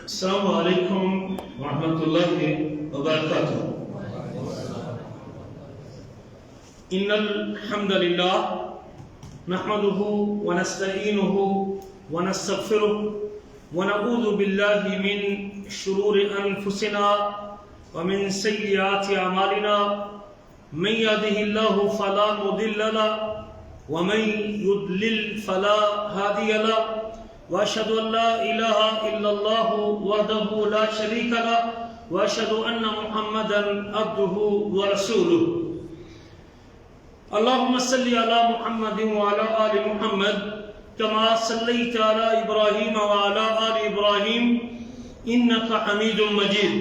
السلام علیکم ورحمۃ اللہ وبرکاتہ۔ ان الحمد للہ نحمده ونستعینه ونستغفره ونعوذ باللہ من شرور انفسنا ومن سیئات اعمالنا، من يهده الله فلا مضل له ومن يضلل فلا هادي له، واشهد ان لا اله الا الله وحده لا شريك له، واشهد ان محمدا عبده ورسوله۔ اللهم صل على محمد وعلى ال محمد كما صليت على ابراهيم وعلى ال ابراهيم انك حميد مجيد۔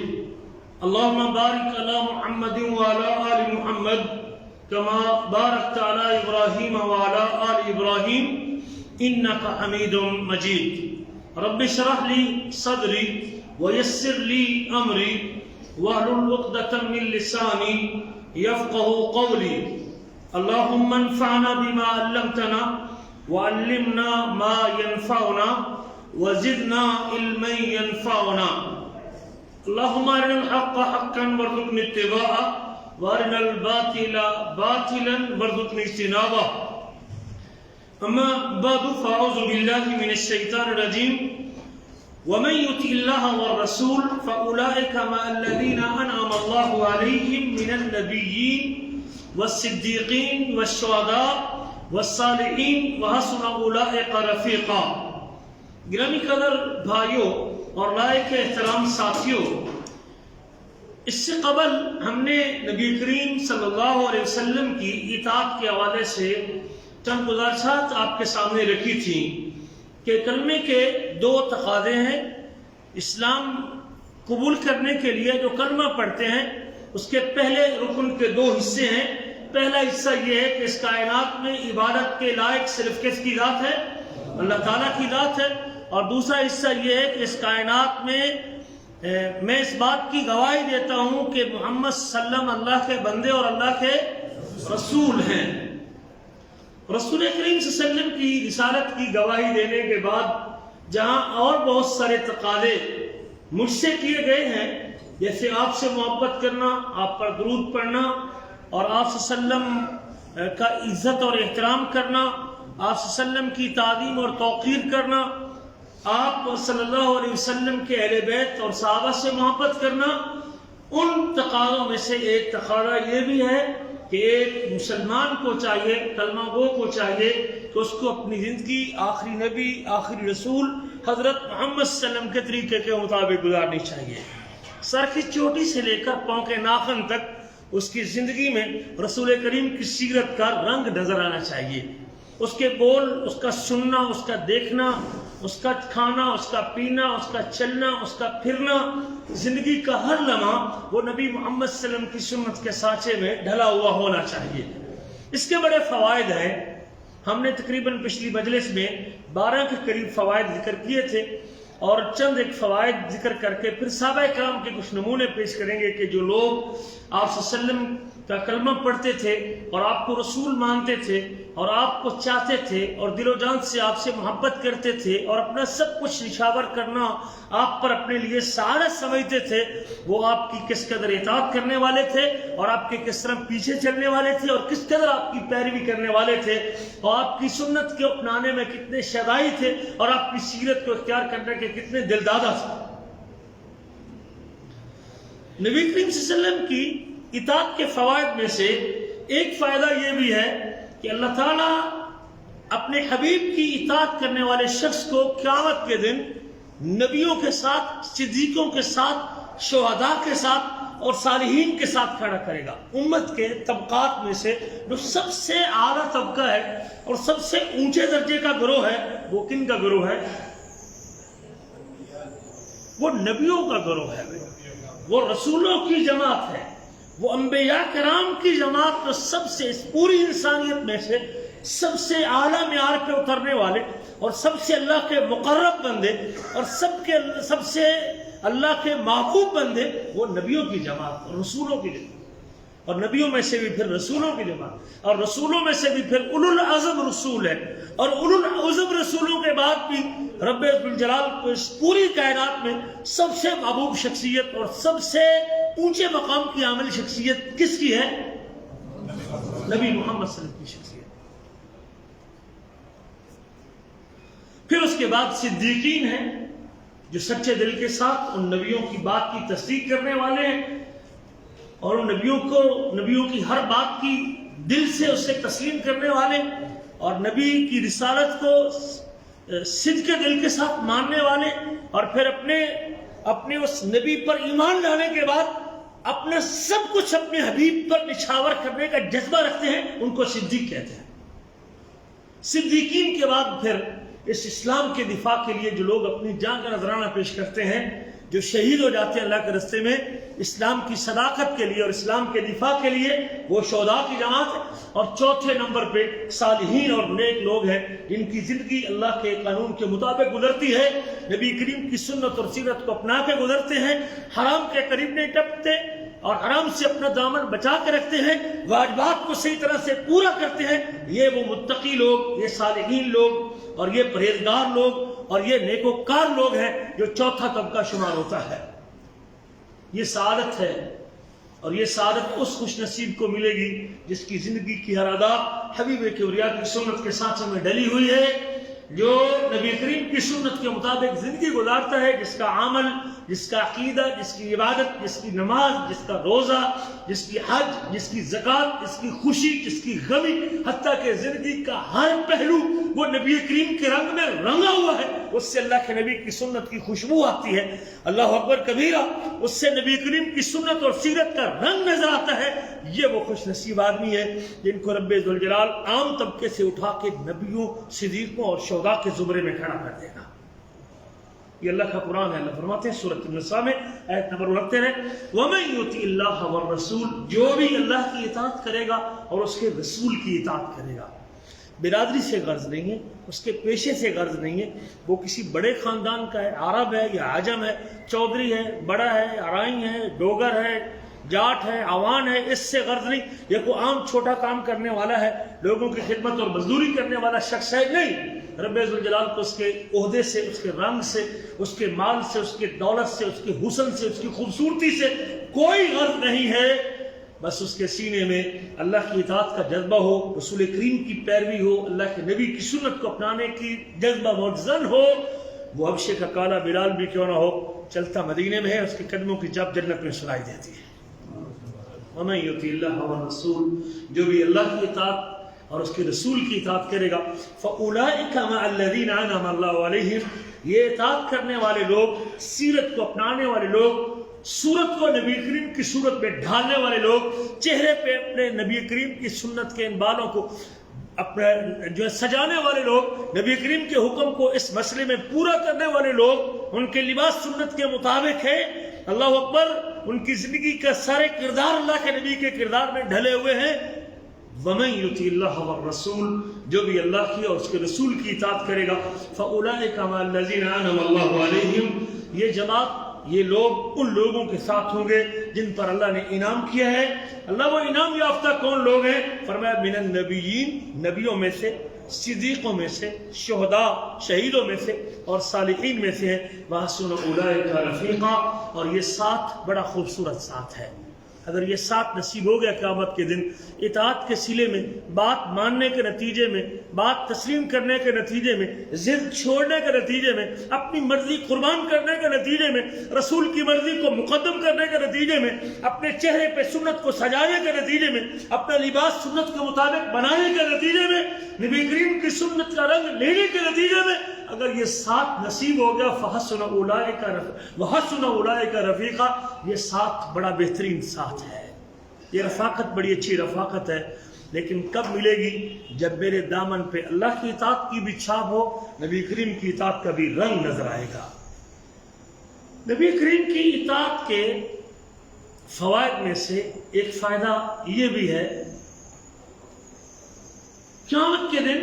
اللهم بارك على محمد وعلى ال محمد كما باركت على ابراهيم وعلى ال ابراهيم انك حميد مجيد۔ رب اشرح لي صدري ويسر لي امري واحلل عقدة من لساني يفقهوا قولي۔ اللهم انفعنا بما علمتنا وعلمنا ما ينفعنا وزدنا علما ينفعنا۔ اللهم ارنا الحق حقا وارزقنا اتباعه وارنا الباطل باطلا وارزقنا اجتنابه۔ اما بعد فاعوذ باللہ من الشیطان الرجیم۔ ومن يطع الله والرسول فاولئك مع الذين انعم الله عليهم من النبيين والصدیقین والشہداء والصالحین وحسن اولئک رفیقا۔ گرامی قدر بھائیوں اور لائق احترام ساتھیوں، اس سے قبل ہم نے نبی کریم صلی اللہ علیہ وسلم کی اطاعت کے حوالے سے چند گزارشات آپ کے سامنے رکھی تھی کہ کلمے کے دو تقاضے ہیں۔ اسلام قبول کرنے کے لیے جو کلمہ پڑھتے ہیں اس کے پہلے رکن کے دو حصے ہیں۔ پہلا حصہ یہ ہے کہ اس کائنات میں عبادت کے لائق صرف کس کی ذات ہے؟ اللہ تعالیٰ کی ذات ہے۔ اور دوسرا حصہ یہ ہے کہ اس کائنات میں میں اس بات کی گواہی دیتا ہوں کہ محمد صلی اللہ علیہ وسلم اللہ کے بندے اور اللہ کے رسول ہیں۔ رسول کریم صلی اللہ علیہ وسلم کی رسالت کی گواہی دینے کے بعد جہاں اور بہت سارے تقاضے مجھ سے کیے گئے ہیں، جیسے آپ سے محبت کرنا، آپ پر درود پڑھنا، اور آپ صلی اللہ علیہ وسلم کا عزت اور احترام کرنا، آپ صلی اللہ علیہ وسلم کی تعظیم اور توقیر کرنا، آپ صلی اللہ علیہ وسلم کے اہل بیت اور صحابہ سے محبت کرنا، ان تقاضوں میں سے ایک تقاضا یہ بھی ہے کہ ایک مسلمان کو چاہیے، کلمہ گو کو چاہیے کہ اس کو اپنی زندگی آخری نبی، آخری رسول حضرت محمد صلی اللہ علیہ وسلم کے طریقے کے مطابق گزارنی چاہیے۔ سر کی چوٹی سے لے کر پاؤں کے ناخن تک اس کی زندگی میں رسول کریم کی سیرت کا رنگ نظر آنا چاہیے۔ اس کے بول، اس کا سننا، اس کا دیکھنا، اس کا کھانا، اس کا پینا، اس کا چلنا، اس کا پھرنا، زندگی کا ہر لمحہ وہ نبی محمد صلی اللہ علیہ وسلم کی سنت کے سانچے میں ڈھلا ہوا ہونا چاہیے۔ اس کے بڑے فوائد ہیں۔ ہم نے تقریباً پچھلی مجلس میں 12 کے قریب فوائد ذکر کیے تھے، اور چند ایک فوائد ذکر کر کے پھر صحابہ کرام کے کچھ نمونے پیش کریں گے کہ جو لوگ آپ صلی اللہ علیہ وسلم کا کلمہ پڑھتے تھے اور آپ کو رسول مانتے تھے اور آپ کو چاہتے تھے اور دل و جان سے آپ سے محبت کرتے تھے اور اپنا سب کچھ نشاور کرنا آپ پر اپنے لیے سعادت سمجھتے تھے، وہ آپ کی کس قدر اطاعت کرنے والے تھے اور آپ کے کس طرح پیچھے چلنے والے تھے اور کس قدر آپ کی پیروی کرنے والے تھے اور آپ کی سنت کے اپنانے میں کتنے شدائی تھے اور آپ کی سیرت کو اختیار کرنے کے کتنے دلدادہ تھے۔ نبی کریم صلی اللہ علیہ وسلم کی اطاعت کے فوائد میں سے ایک فائدہ یہ بھی ہے کہ اللہ تعالیٰ اپنے حبیب کی اطاعت کرنے والے شخص کو قیامت کے دن نبیوں کے ساتھ، صدیقوں کے ساتھ، شہداء کے ساتھ اور صالحین کے ساتھ کھڑا کرے گا۔ امت کے طبقات میں سے جو سب سے اعلیٰ طبقہ ہے اور سب سے اونچے درجے کا گروہ ہے، وہ کن کا گروہ ہے؟ وہ نبیوں کا گروہ ہے، وہ رسولوں کی جماعت ہے، وہ انبیاء کرام کی جماعت، جو سب سے اس پوری انسانیت میں سے سب سے اعلیٰ معیار پہ اترنے والے اور سب سے اللہ کے مقرب بندے اور سب سے اللہ کے محبوب بندے، وہ نبیوں کی جماعت اور رسولوں کی جماعت۔ اور نبیوں میں سے بھی پھر رسولوں کی جماعت، اور رسولوں میں سے بھی پھر اولو العزم رسول ہے، اور اولو العزم رسولوں کے بعد بھی رب ذوالجلال کو اس پوری کائنات میں سب سے محبوب شخصیت اور سب سے اونچے مقام کی حامل شخصیت کس کی ہے؟ نبی محمد صلی اللہ علیہ وسلم کی شخصیت۔ پھر اس کے بعد صدیقین ہیں جو سچے دل کے ساتھ ان نبیوں کی بات کی تصدیق کرنے والے ہیں اور ان نبیوں کی ہر بات کی دل سے اسے تسلیم کرنے والے اور نبی کی رسالت کو صدق کے دل کے ساتھ ماننے والے، اور پھر اپنے اس نبی پر ایمان لانے کے بعد اپنا سب کچھ اپنے حبیب پر نچھاور کرنے کا جذبہ رکھتے ہیں، ان کو صدیق کہتے ہیں۔ صدیقین کے بعد پھر اس اسلام کے دفاع کے لیے جو لوگ اپنی جان کا نذرانہ پیش کرتے ہیں، جو شہید ہو جاتے ہیں اللہ کے راستے میں اسلام کی صداقت کے لیے اور اسلام کے دفاع کے لیے، وہ شہداء کی جماعت ہے۔ اور چوتھے نمبر پہ صالحین اور نیک لوگ ہیں جن کی زندگی اللہ کے قانون کے مطابق گزرتی ہے، نبی کریم کی سنت اور سیرت کو اپنا کے گزرتے ہیں، حرام کے قریب نہیں ٹپتے اور حرام سے اپنا دامن بچا کے رکھتے ہیں، واجبات کو صحیح طرح سے پورا کرتے ہیں۔ یہ وہ متقی لوگ، یہ صالحین لوگ اور یہ پرہیزگار لوگ اور یہ نیکوکار لوگ ہیں جو چوتھا طبقہ شمار ہوتا ہے۔ یہ سعادت ہے، اور یہ سعادت اس خوش نصیب کو ملے گی جس کی زندگی کی ہر ادا حبیب کبریا کی سنت کے سانچے میں ڈلی ہوئی ہے، جو نبی کریم کی سنت کے مطابق زندگی گزارتا ہے، جس کا عمل، جس کا عقیدہ، جس کی عبادت، جس کی نماز، جس کا روزہ، جس کی حج، جس کی زکوٰۃ، جس کی خوشی، جس کی غمی، حتیٰ کہ زندگی کا ہر پہلو وہ نبی کریم کے رنگ میں رنگا ہوا ہے، اس سے اللہ کے نبی کی سنت کی خوشبو آتی ہے۔ اللہ اکبر کبیرہ، اس سے نبی کریم کی سنت اور سیرت کا رنگ نظر آتا ہے۔ یہ وہ خوش نصیب آدمی ہے جن کو رب ذوالجلال عام طبقے سے اٹھا کے نبیوں، صدیقوں اور شہداء کے زمرے میں کھڑا کر دے گا۔ یہ اللہ کا قرآن ہے۔ اللہ فرماتے ہیں سورۃ النساء میں آیت نمبر 69 ہے، وَمَن يُطِعِ اللَّهَ وَالرَّسُولَ، جو بھی اللہ کی اطاعت کرے گا اور اس کے رسول کی اطاعت کرے گا۔ برادری سے غرض نہیں ہے، اس کے پیشے سے غرض نہیں ہے، وہ کسی بڑے خاندان کا ہے، عرب ہے یا عجم ہے، چودھری ہے، بڑا ہے، ارائی ہے، ڈوگر ہے، جاٹ ہے، عوان ہے، اس سے غرض نہیں، یا کوئی عام چھوٹا کام کرنے والا ہے، لوگوں کی خدمت اور مزدوری کرنے والا شخص ہے، نہیں۔ رب ذوالجلال کو اس کے عہدے سے، اس کے رنگ سے، اس کے مال سے، اس کے دولت سے، اس کے حسن سے، اس کی خوبصورتی سے کوئی غرض نہیں ہے، بس اس کے سینے میں اللہ کی اطاعت کا جذبہ ہو، رسول کریم کی پیروی ہو، اللہ کے نبی کی سنت کو اپنانے کی جذبہ موجزن ہو۔ وہ حبشے کا کالا بلال بھی کیوں نہ ہو، چلتا مدینے میں ہے، اس کے قدموں کی جب جنت میں سنائی دیتی ہے۔ وَمَن يُطِعِ اللَّهَ وَالرَّسُولَ، جو بھی اللہ کی اطاعت اور اس کے رسول کی اطاعت کرے گا، فَأُولَٰئِكَ مَعَ الَّذِينَ أَنْعَمَ اللَّهُ عَلَيْهِمْ، یہ اطاعت کرنے والے لوگ، سیرت کو اپنانے والے لوگ، سورت کو نبی کریم کی صورت میں ڈھالنے والے لوگ، چہرے پہ اپنے نبی کریم کی سنت کے ان بالوں کو اپنے جو سجانے والے لوگ، نبی کریم کے حکم کو اس مسئلے میں پورا کرنے والے لوگ، ان کے لباس سنت کے مطابق ہے، اللہ اکبر، ان کی زندگی کا سارے کردار اللہ کے نبی کے کردار میں ڈھلے ہوئے ہیں۔ وَمَن يُطِعِ اللَّهَ وَالرَّسُولَ، جو بھی اللہ کی اور اس کے رسول کی اطاعت کرے گا، فَأُولَٰئِكَ مَعَ الَّذِينَ أَنْعَمَ اللَّهُ عَلَيْهِمْ، یہ جماعت، یہ لوگ ان لوگوں کے ساتھ ہوں گے جن پر اللہ نے انعام کیا ہے۔ اللہ وہ انعام یافتہ کون لوگ ہیں؟ فرمایا من النبیین، نبیوں میں سے، صدیقوں میں سے، شہداء شہیدوں میں سے، اور صالحین میں سے ہیں۔ وَحَسُنَ أُولَٰئِكَ رَفِیقًا، اور یہ ساتھ بڑا خوبصورت ساتھ ہے۔ اگر یہ ساتھ نصیب ہو گیا قیامت کے دن، اطاعت کے سلے میں، بات ماننے کے نتیجے میں، بات تسلیم کرنے کے نتیجے میں، ضد چھوڑنے کے نتیجے میں، اپنی مرضی قربان کرنے کے نتیجے میں، رسول کی مرضی کو مقدم کرنے کے نتیجے میں، اپنے چہرے پہ سنت کو سجانے کے نتیجے میں، اپنا لباس سنت کے مطابق بنانے کے نتیجے میں، نبی کریم کی سنت کا رنگ لینے کے نتیجے میں اگر یہ ساتھ نصیب ہو گیا، فحسن اولئک رفیقا، یہ ساتھ بڑا بہترین ساتھ ہے۔ یہ رفاقت بڑی اچھی رفاقت ہے، لیکن کب ملے گی؟ جب میرے دامن پہ اللہ کی اطاعت کی بھی چھاپ ہو، نبی کریم کی اطاعت کا بھی رنگ نظر آئے گا۔ نبی کریم کی اطاعت کے فوائد میں سے ایک فائدہ یہ بھی ہے، قیامت کے دن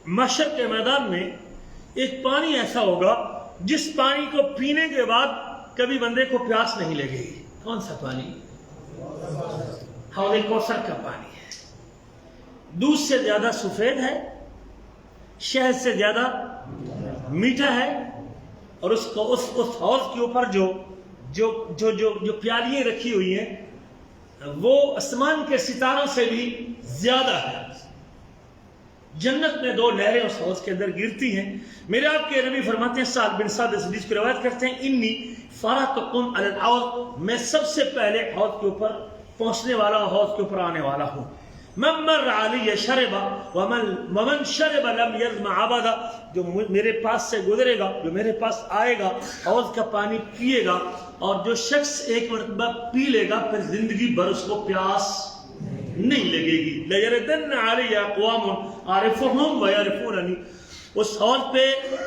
محشر کے میدان میں ایک پانی ایسا ہوگا جس پانی کو پینے کے بعد کبھی بندے کو پیاس نہیں لگے گی۔ کون سا پانی؟ حوض کوثر کا پانی ہے، دودھ سے زیادہ سفید ہے، شہد سے زیادہ میٹھا ہے، اور اس حوض کے اوپر جو پیالیاں رکھی ہوئی ہیں وہ آسمان کے ستاروں سے بھی زیادہ ہے۔ جنت میں 2 نہریں اس حوض کے اندر گرتی ہیں۔ میرے آپ کے نبی فرماتے ہیں، سعد بن سعد اس حدیث کی روایت کرتے ہیں، انی فراتکم علی الحوض، میں سب سے پہلے حوض کے اوپر پہنچنے والا، حوض کے اوپر آنے والا ہوں۔ من مر علی شرب ومن شرب لم یظمأ ابدا، جو میرے پاس سے گزرے گا، جو میرے پاس آئے گا، حوض کا پانی پیے گا، اور جو شخص ایک مرتبہ پی لے گا پھر زندگی بھر اس کو پیاس نہیں لگے گی۔ لیردن علی اقوام عارفهم ویعرفوننی، اس حوض پہ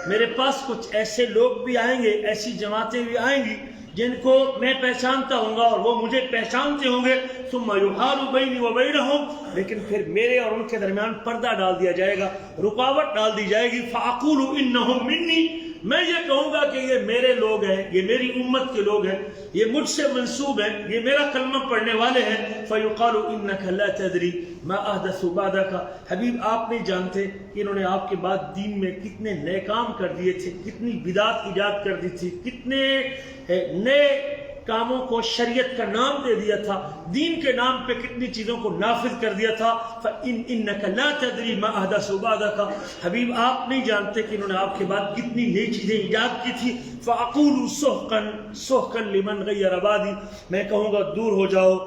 میرے پاس کچھ ایسے لوگ بھی آئیں گے، ایسی جماعتیں بھی آئیں گی جن کو میں پہچانتا ہوں گا اور وہ مجھے پہچانتے ہوں گے، ثم یحال بینی وبینہم، لیکن پھر میرے اور ان کے درمیان پردہ ڈال دیا جائے گا، رکاوٹ ڈال دی جائے گی، فاقول انہم منی، میں یہ کہوں گا کہ یہ میرے لوگ ہیں، یہ میری امت کے لوگ ہیں، یہ مجھ سے منسوب ہیں، یہ میرا کلمہ پڑھنے والے ہیں، فیقال انک لا تدری ما احدث بعدک، حبیب آپ نہیں جانتے کہ انہوں نے آپ کے بعد دین میں کتنے نئے کام کر دیے تھے، کتنی بدعات ایجاد کر دی تھی، کتنے نئے کاموں کو شریعت کا نام دے دیا تھا، دین کے نام پہ کتنی چیزوں کو نافذ کر دیا تھا، فَإِنَّكَ لَا تَدْرِي مَا أَحْدَثُ بَعْدَكَ، حبیب آپ نہیں جانتے کہ انہوں نے آپ کے بعد کتنی نئی چیزیں ایجاد کی تھی، فَأَقُولُ سُحْقًا لِمَنْ غَيَّرَ بَعْدِي، میں کہوں گا دور ہو جاؤ،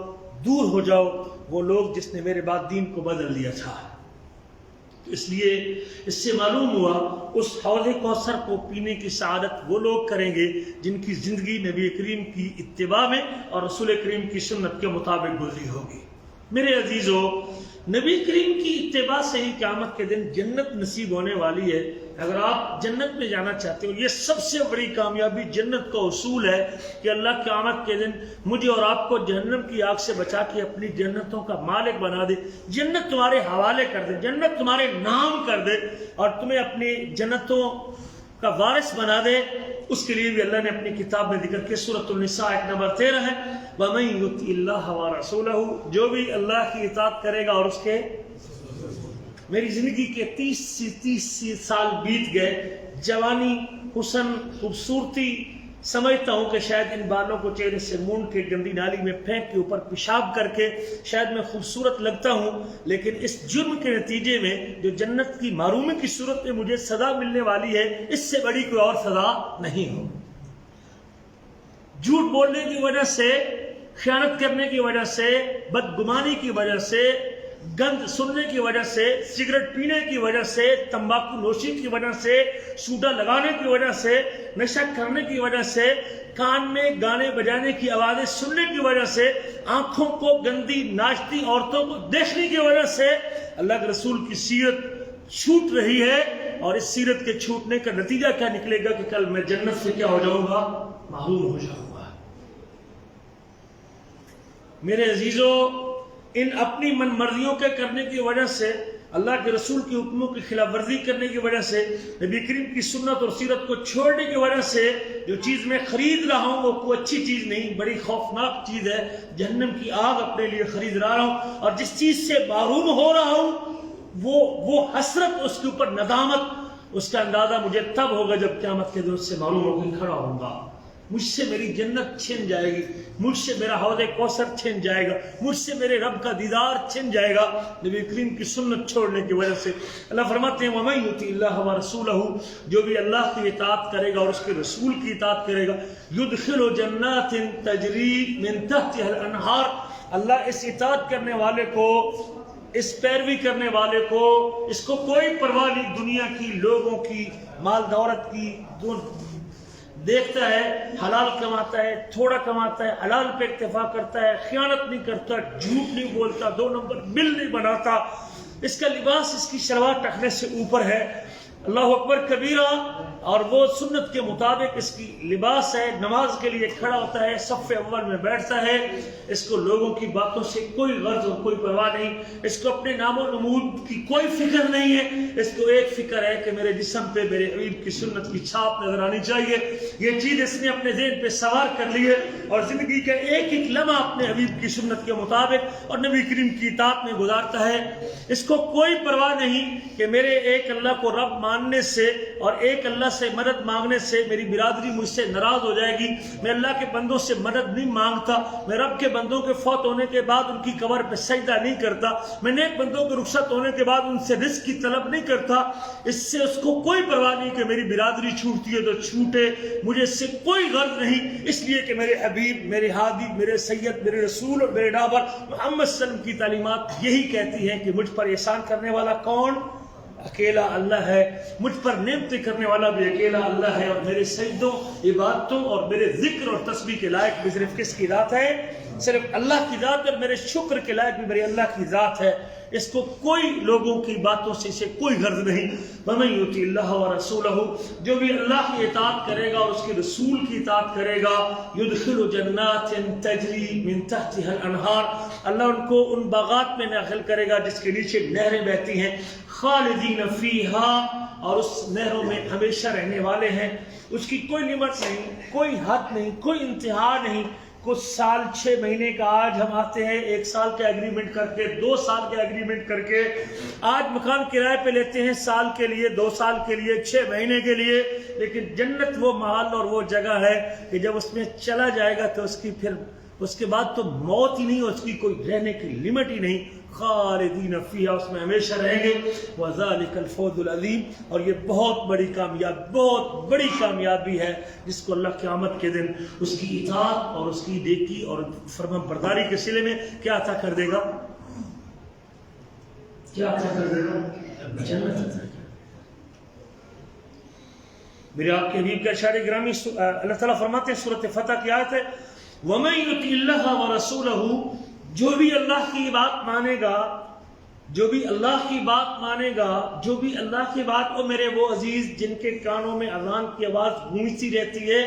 دور ہو جاؤ وہ لوگ جس نے میرے بعد دین کو بدل دیا تھا۔ اس لیے اس سے معلوم ہوا اس حوض کوثر کو پینے کی سعادت وہ لوگ کریں گے جن کی زندگی نبی کریم کی اتباع میں اور رسول کریم کی سنت کے مطابق گزری ہوگی۔ میرے عزیزو، نبی کریم کی اتباع سے ہی قیامت کے دن جنت نصیب ہونے والی ہے۔ اگر آپ جنت میں جانا چاہتے ہو، یہ سب سے بڑی کامیابی جنت کا اصول ہے کہ اللہ قیامت کے دن مجھے اور آپ کو جہنم کی آگ سے بچا کے اپنی جنتوں کا مالک بنا دے، جنت تمہارے حوالے کر دے، جنت تمہارے نام کر دے اور تمہیں اپنی جنتوں کا وارث بنا دے۔ اس کے لیے بھی اللہ نے اپنی کتاب میں ذکر کیا، سورۃ النساء آیت نمبر 13 ہے، وَمَن يُطِعِ اللَّهَ وَرَسُولَهُ، جو بھی اللہ کی اطاعت کرے گا اور اس کے، میری زندگی کے 30 سال بیت گئے، جوانی، حسن، خوبصورتی، سمجھتا ہوں کہ شاید ان بالوں کو چہرے سے مونڈ کے گندی نالی میں پھینک کے اوپر پیشاب کر کے شاید میں خوبصورت لگتا ہوں، لیکن اس جرم کے نتیجے میں جو جنت کی محرومی کی صورت میں مجھے سزا ملنے والی ہے، اس سے بڑی کوئی اور سزا نہیں ہو۔ جھوٹ بولنے کی وجہ سے، خیانت کرنے کی وجہ سے، بدگمانی کی وجہ سے، گند سننے کی وجہ سے، سگریٹ پینے کی وجہ سے، تمباکو نوشی کی وجہ سے، سوڈا لگانے کی وجہ سے، نشہ کرنے کی وجہ سے، کان میں گانے بجانے کی آوازیں سننے کی وجہ سے، آنکھوں کو گندی ناچتی عورتوں کو دیکھنے کی وجہ سے اللہ کے رسول کی سیرت چھوٹ رہی ہے، اور اس سیرت کے چھوٹنے کا نتیجہ کیا نکلے گا کہ کل میں جنت سے کیا ہو جاؤں گا؟ محروم ہو جاؤں گا۔ میرے عزیزو، ان اپنی من مرضیوں کے کرنے کی وجہ سے، اللہ کے رسول کی حکموں کی خلاف ورزی کرنے کی وجہ سے، نبی کریم کی سنت اور سیرت کو چھوڑنے کی وجہ سے جو چیز میں خرید رہا ہوں وہ کوئی اچھی چیز نہیں، بڑی خوفناک چیز ہے، جہنم کی آگ اپنے لیے خرید رہا ہوں، اور جس چیز سے محروم ہو رہا ہوں وہ حسرت، اس کے اوپر ندامت، اس کا اندازہ مجھے تب ہوگا جب قیامت کے دن اس سے معروم ہو کے کھڑا ہوں گا۔ مجھ سے میری جنت چھن جائے گی، مجھ سے میرا حوض کوثر چھن جائے گا، مجھ سے میرے رب کا دیدار چھن جائے گا نبی کریم کی سنت چھوڑنے کی وجہ سے۔ اللہ فرماتے ہیں وَمَن يُطِعِ اللَّهَ وَرَسُولَهُ، جو بھی اللہ کی اطاعت کرے گا اور اس کے رسول کی اطاعت کرے گا، يُدْخِلُ جَنَّاتٍ تَجْرِي مِن تَحْتِهَا الْأَنْهَارُ، اللہ اس اطاعت کرنے والے کو، اس پیروی کرنے والے کو، اس کو کوئی پرواہ نہیں دنیا کی، لوگوں کی، مال دولت کی، دیکھتا ہے، حلال کماتا ہے، تھوڑا کماتا ہے، حلال پہ اکتفا کرتا ہے، خیانت نہیں کرتا، جھوٹ نہیں بولتا، 2 نمبر بل نہیں بناتا، اس کا لباس، اس کی شلوار ٹکنے سے اوپر ہے۔ اللہ اکبر کبیرہ، اور وہ سنت کے مطابق اس کی لباس ہے، نماز کے لیے کھڑا ہوتا ہے، صف اول میں بیٹھتا ہے، اس کو لوگوں کی باتوں سے کوئی غرض اور کوئی پرواہ نہیں، اس کو اپنے نام و نمود کی کوئی فکر نہیں ہے، اس کو ایک فکر ہے کہ میرے جسم پہ میرے حبیب کی سنت کی چھاپ نظر آنی چاہیے۔ یہ چیز اس نے اپنے ذہن پہ سوار کر لی ہے اور زندگی کا ایک ایک لمحہ اپنے حبیب کی سنت کے مطابق اور نبی کریم کی اطاعت میں گزارتا ہے۔ اس کو کوئی پرواہ نہیں کہ میرے ایک اللہ کو رب ماننے سے اور ایک اللہ سے مدد مانگنے سے میری برادری مجھ سے ناراض ہو جائے گی۔ میں اللہ کے بندوں سے مدد نہیں مانگتا، میں رب کے بندوں کے فوت ہونے کے بعد ان کی قبر پہ سجدہ نہیں کرتا، میں نیک بندوں کے رخصت ہونے کے بعد ان سے رزق کی طلب نہیں کرتا۔ اس سے اس کو کوئی پرواہ نہیں کہ میری برادری چھوٹتی ہے تو چھوٹے، مجھے اس سے کوئی غرض نہیں، اس لیے کہ میرے حبیب، میرے ہادی، میرے سید، میرے رسول اور میرے ڈابر محمد صلی اللہ علیہ وسلم کی تعلیمات یہی کہتی ہیں کہ مجھ پر احسان کرنے والا کون؟ اکیلا اللہ ہے۔ مجھ پر نعمتیں کرنے والا بھی اکیلا اللہ ہے، اور میرے سجدوں، عبادتوں اور میرے ذکر اور تسبیح کے لائق بھی صرف کس کی ذات ہے؟ صرف اللہ کی ذات، اور میرے شکر کے لائق بھی میرے اللہ کی ذات ہے۔ اس کو کوئی لوگوں کی باتوں سے اسے کوئی غرض نہیں۔ وَمَن يُطِعِ اللَّهَ وَرَسُولَهُ، جو بھی اللہ کی اطاعت کرے گا اور اس کے رسول کی اطاعت کرے گا، يُدْخِلُ جَنَّاتٍ تَجْرِي مِن تَحْتِهَا الْأَنْهَارُ، اللہ ان کو ان باغات میں داخل کرے گا جس کے نیچے نہریں بہتی ہیں، خالدین فیہا، اور اس نہروں میں ہمیشہ رہنے والے ہیں۔ اس کی کوئی لمٹ نہیں، کوئی حد نہیں، کوئی انتہا نہیں۔ کچھ سال 6 مہینے کا آج ہم آتے ہیں 1 سال کا ایگریمنٹ کر کے، 2 سال کا ایگریمنٹ کر کے، آج مکان کرائے پہ لیتے ہیں سال کے لیے، 2 سال کے لیے، 6 مہینے کے لیے، لیکن جنت وہ محل اور وہ جگہ ہے کہ جب اس میں چلا جائے گا تو اس کی پھر اس کے بعد تو موت ہی نہیں، اس کی کوئی رہنے کی لمٹ ہی نہیں، خالدین فیہا، اس میں ہمیشہ رہیں گے۔ وذالک الفوز العظیم، اور یہ بہت بڑی کامیاب، بہت بڑی کامیابی ہے جس کو اللہ قیامت کے دن اس کی اطاعت اور اس کی نیکی اور فرمان برداری کے صلے میں کیا عطا کر دے گا؟ کیا عطا کر دے گا؟ جنت عطا کر دے گا۔ میرے آپ کے حبیب کا اشارے گرامی اللہ تعالیٰ فرماتے ہیں، سورۃ فتح کی آیت ہے، وَمَن يُطِعِ اللَّهَ وَرَسُولَهُ، جو بھی اللہ کی بات مانے گا، جو بھی اللہ کی بات مانے گا، جو بھی اللہ کی بات کو، میرے وہ عزیز جن کے کانوں میں اذان کی آواز گونجتی رہتی ہے،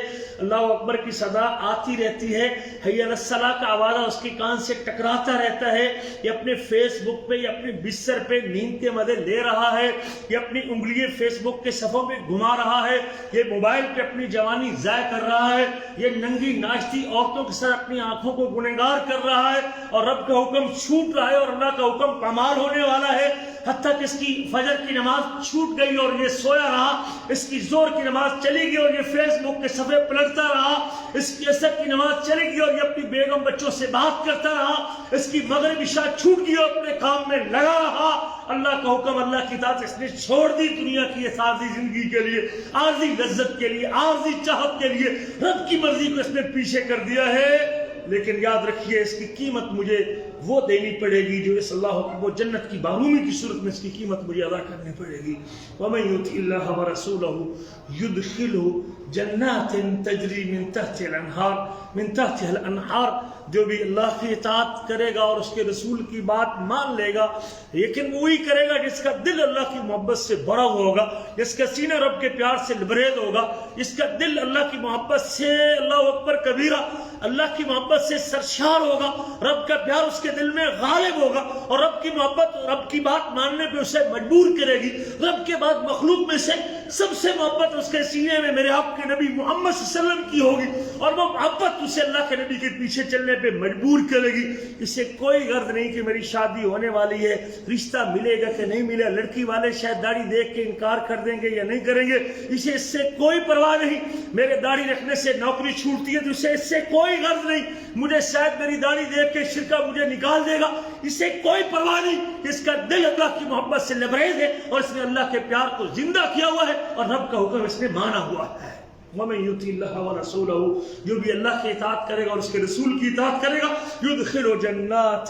اللہ اکبر کی صدا آتی رہتی ہے، حی علی الصلاۃ کا آوازہ اس کے کان سے ٹکراتا رہتا ہے، یہ اپنے فیس بک پہ یا اپنے بستر پہ نیند کے مزے لے رہا ہے، یہ اپنی انگلیاں فیس بک کے صفوں پہ گھما رہا ہے، یہ موبائل پہ اپنی جوانی ضائع کر رہا ہے، یہ ننگی ناشتی عورتوں کے ساتھ اپنی آنکھوں کو گنہگار کر رہا ہے، اور رب کا حکم چھوٹ رہا ہے اور اللہ کا حکم پامال ہونے والا ہے، حتیٰ کہ اس کی فجر کی نماز چھوٹ گئی اور یہ سویا رہا، اس کی زور کی نماز چلی گئی اور یہ فیس بک کے صفحے پلٹتا رہا، اس کی عصر کی نماز چلی گئی اور یہ اپنی بیگم بچوں سے بات کرتا رہا، اس کی مغرب عشاء چھوٹ گئی اور اپنے کام میں لگا رہا، اللہ کا حکم، اللہ کی اطاعت اس نے چھوڑ دی دنیا کی اس عارضی زندگی کے لیے، عارضی لذت کے لیے، عارضی چاہت کے لیے، رب کی مرضی کو اس نے پیچھے کر دیا ہے۔ لیکن یاد رکھیے اس کی قیمت مجھے وہ دینی پڑے گی جو اس اللہ کی، وہ جنت کی بارومی کی صورت میں اس کی قیمت مجھے ادا کرنی پڑے گی۔ وَمَن يُطِعِ اللَّهَ وَرَسُولَهُ يُدْخِلْهُ جَنَّاتٍ تَجْرِي مِن تَحْتِهَا الْأَنْهَارُ، جو بھی اللہ کی اطاعت کرے گا اور اس کے رسول کی بات مان لے گا، لیکن وہی کرے گا جس کا دل اللہ کی محبت سے بھرا ہوا ہوگا، جس کا سینہ رب کے پیار سے لبریز ہوگا، جس کا دل اللہ کی محبت سے، اللہ اکبر کبیرہ، اللہ کی محبت سے سرشار ہوگا، رب کا پیار اس کے دل میں غالب ہوگا، اور رب کی محبت، رب کی بات ماننے پہ اسے مجبور کرے گی۔ رب کے بعد مخلوق میں سے سب سے محبت اس کے سینے میں میرے آپ کے نبی محمد صلی اللہ علیہ وسلم کی ہوگی، اور وہ محبت اسے اللہ کے نبی کے پیچھے چلنے پہ مجبور کرے گی۔ اسے کوئی غرض نہیں کہ میری شادی ہونے والی ہے، رشتہ ملے گا کہ نہیں ملے گا، لڑکی والے شاید داڑھی دیکھ کے انکار کر دیں گے یا نہیں کریں گے، اسے اس سے کوئی پرواہ نہیں۔ میرے داڑھی رکھنے سے نوکری چھوٹتی ہے تو اسے اس سے کوئی غرض نہیں، مجھے شاید میری داڑھی دیکھ کے شرکا مجھے نکال دے گا، اسے کوئی پرواہ نہیں۔ اس کا دل اللہ کی محبت سے لبریز ہے اور اس نے اللہ کے پیار کو زندہ کیا ہوا ہے اور رب کا حکم اس نے مانا ہوا ہے۔ وَمَن يُطِعِ اللَّهَ وَرَسُولَهُ جو بھی اللہ کی اطاعت کرے گا اور اس کے رسول کی اطاعت کرے گا يُدْخِلُ جَنَّاتٍ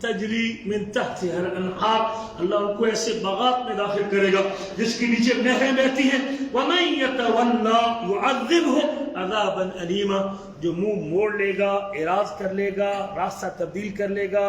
تَجْرِي مِن تَحْتِهَا الْأَنْهَارُ اللہ ان کو ایسے باغات میں داخل کرے گا جس کے نیچے نہریں بہتی ہیں وَمَن يَتَوَلَّى يُعَذِّبْهُ عَذَابًا أَلِيمًا جو منہ موڑ لے گا، اعراض کر لے گا، راستہ تبدیل کر لے گا،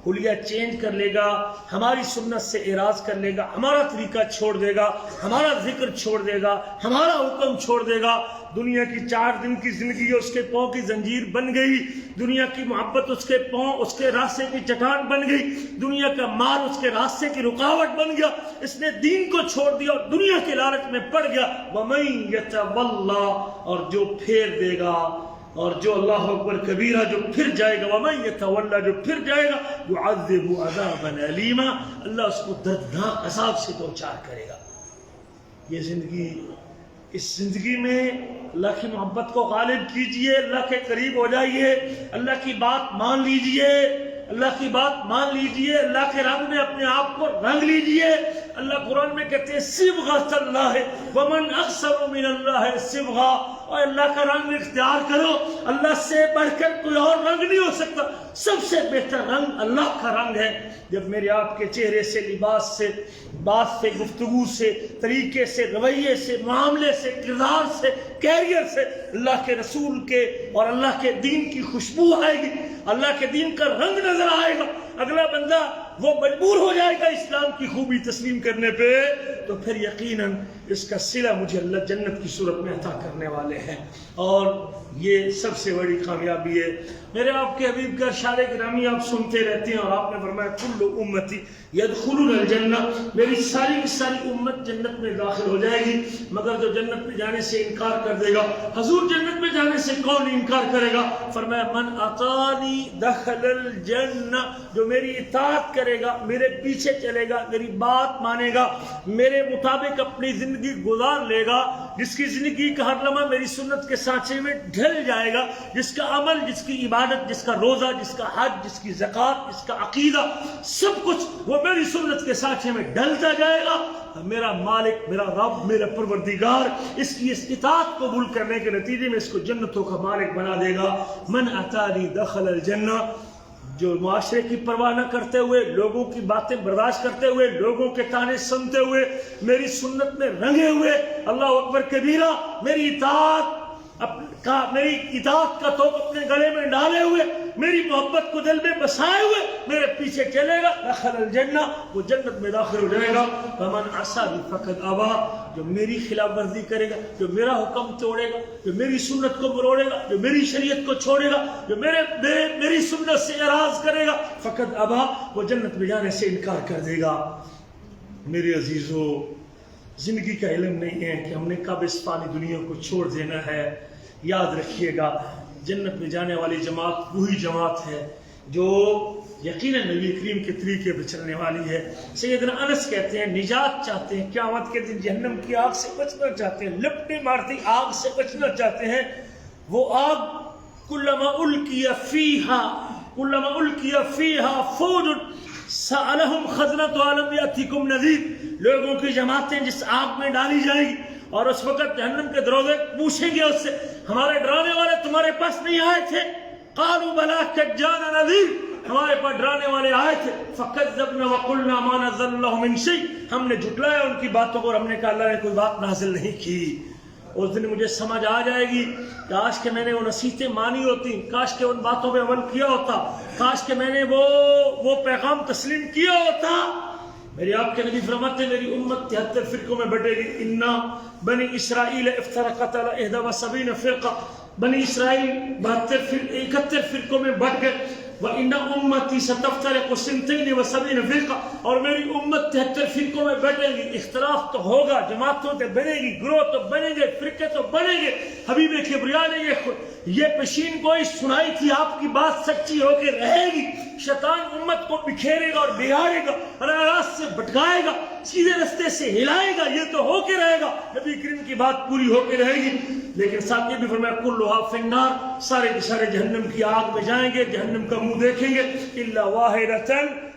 حلیہ چینج کر لے گا، ہماری سنت سے اعراض کر لے گا، ہمارا طریقہ چھوڑ دے گا، ہمارا ذکر چھوڑ دے گا، ہمارا حکم چھوڑ دے گا، دنیا کی 4 دن کی زندگی اس کے پاؤں کی زنجیر بن گئی، دنیا کی محبت اس کے پاؤں اس کے راستے کی چٹان بن گئی، دنیا کا مال اس کے راستے کی رکاوٹ بن گیا، اس نے دین کو چھوڑ دیا اور دنیا کے لالچ میں پڑ گیا وَمَن يَتَوَلَّى اور جو پھیر دے گا اور جو اللہ اکبر کبیرہ جو پھر جائے گا وَمَن يَتَوَلَّى جو پھر جائے گا يُعَذِّبُ عَذَابًا أَلِيمًا اللہ اس کو دردناک عذاب سے دوچار کرے گا۔ یہ زندگی، اس زندگی میں اللہ کی محبت کو غالب کیجئے، اللہ کے قریب ہو جائیے، اللہ کی بات مان لیجئے، اللہ کی بات مان لیجئے، اللہ کے رنگ میں اپنے آپ کو رنگ لیجئے۔ اللہ قرآن میں کہتے ہیں صبغۃ اللہ ومن احسن من اللہ صبغہ، اور اللہ کا رنگ اختیار کرو، اللہ سے بڑھ کر کوئی اور رنگ نہیں ہو سکتا، سب سے بہتر رنگ اللہ کا رنگ ہے۔ جب میرے آپ کے چہرے سے، لباس سے، بات سے، گفتگو سے، طریقے سے، رویے سے، معاملے سے، کردار سے، کیریئر سے اللہ کے رسول کے اور اللہ کے دین کی خوشبو آئے گی، اللہ کے دین کا رنگ نظر آئے گا، اگلا بندہ وہ مجبور ہو جائے گا اسلام کی خوبی تسلیم کرنے پہ، تو پھر یقیناً اس کا صلہ مجھے اللہ جنت کی صورت میں عطا کرنے والے ہیں، اور یہ سب سے بڑی کامیابی ہے۔ میرے آپ کے حبیب کا ارشاد گرامی آپ سنتے رہتے ہیں، اور آپ نے فرمایا کل امتی یدخلون الجنہ، میری ساری کی ساری امت جنت میں داخل ہو جائے گی، مگر جو جنت میں جانے سے انکار کر دے گا۔ حضور جنت میں جانے سے کون انکار کرے گا؟ فرمایا من اطاعنی دخل الجنہ، جو میری اطاعت کرے گا، میرے پیچھے چلے گا، میری بات مانے گا، میرے مطابق اپنی زندگی گزار لے گا، جس کی زندگی کا ہر لمحہ میری سنت کے سانچے میں ڈھل جائے گا، جس کا عمل، جس کی عبادت، جس کا روزہ، جس کا حج، جس کی زکوٰۃ، جس کا عقیدہ، سب کچھ وہ میری سنت کے سانچے میں ڈھلتا جائے گا، میرا مالک، میرا رب، میرا پروردگار اس کی اطاعت قبول کرنے کے نتیجے میں اس کو جنتوں کا مالک بنا دے گا۔ من اطاعنی دخل الجنہ، جو معاشرے کی پرواہ نہ کرتے ہوئے، لوگوں کی باتیں برداشت کرتے ہوئے، لوگوں کے تانے سنتے ہوئے، میری سنت میں رنگے ہوئے، اللہ اکبر کبیرہ، میری اطاعت کا توق اپنے گلے میں ڈالے ہوئے، میری محبت کو دل میں بسائے ہوئے میرے پیچھے چلے گا، دخل الجنہ، وہ جنت میں داخل ہو جائے گا۔ فمن عصانی فقد ابا، جو میری خلاف ورزی کرے گا، جو میرا حکم توڑے گا، جو میری سنت کو مروڑے گا، جو میری شریعت کو چھوڑے گا، جو میری سنت سے اعراض کرے گا، فقد ابا، وہ جنت میں جانے سے انکار کر دے گا۔ میرے عزیزو، زندگی کا علم نہیں ہے کہ ہم نے کب اس فانی دنیا کو چھوڑ دینا ہے۔ یاد رکھیے گا، جنت میں جانے والی جماعت وہی جماعت ہے جو یقیناً نبی کریم کے طریقے پر چلنے والی ہے۔ سیدنا انس کہتے ہیں نجات چاہتے ہیں، قیامت کے دن جہنم کی آگ سے بچنا چاہتے ہیں، لپٹیں مارتی آگ سے بچنا چاہتے ہیں، وہ آگ کلما القی فیہا فوج سألہم خزنتہا لم یأتکم نذیر، لوگوں کی جماعتیں جس آگ میں ڈالی جائیں گی، اور اس وقت جہنم کے دروازے پوچھیں گے اس سے، ہمارے ڈرانے والے تمہارے پاس نہیں آئے تھے؟ قالوا بلا قد جاءنا نذیر، ہمارے پاس ڈرانے والے آئے تھے۔ فکذبنا وقلنا ما نزل اللہ من شیء، ہم نے جھٹلایا ان کی باتوں کو اور ہم نے کہا اللہ نے کوئی بات نازل نہیں کی۔ اس دن مجھے سمجھ آ جائے گی، کاش کہ میں نے وہ نصیحتیں مانی ہوتی، کاش کہ ان باتوں پہ عمل کیا ہوتا، کاش کہ میں نے وہ پیغام تسلیم کیا ہوتا۔ میرے آپ کے نبی فرماتے ہیں میری امت 73 فرقوں میں بٹے گی۔ انا بنی اسرائیل افترقت علی 71 فرقہ، بنی اسرائیل 71 فرقوں میں بٹ گئے۔ وَإِنَّ أُمَّتِي سَتَفْتَرِقُ 72 فرقہ، اور میری امت 73 فرقوں میں بٹے گی۔ اختلاف تو ہوگا، جماعتوں تو بنے گی، گروہ تو بنیں گے، فرقے تو بنیں گے۔ حبیب کبریا نے یہ پیشین گوئی سنائی تھی، آپ کی بات سچی ہو کے رہے گی۔ شیطان امت کو بکھیرے گا اور بگاڑے گا، راست سے بھٹکائے گا، سیدھے رستے سے ہلائے گا، یہ تو ہو کے رہے گا، نبی کریم کی بات پوری ہو کے رہے گی۔ لیکن ساتھ یہ بھی فرمایا کلھا فی النار، سارے کے سارے جہنم کی آگ میں جائیں گے، جہنم کا منہ دیکھیں گے، الا واحدۃ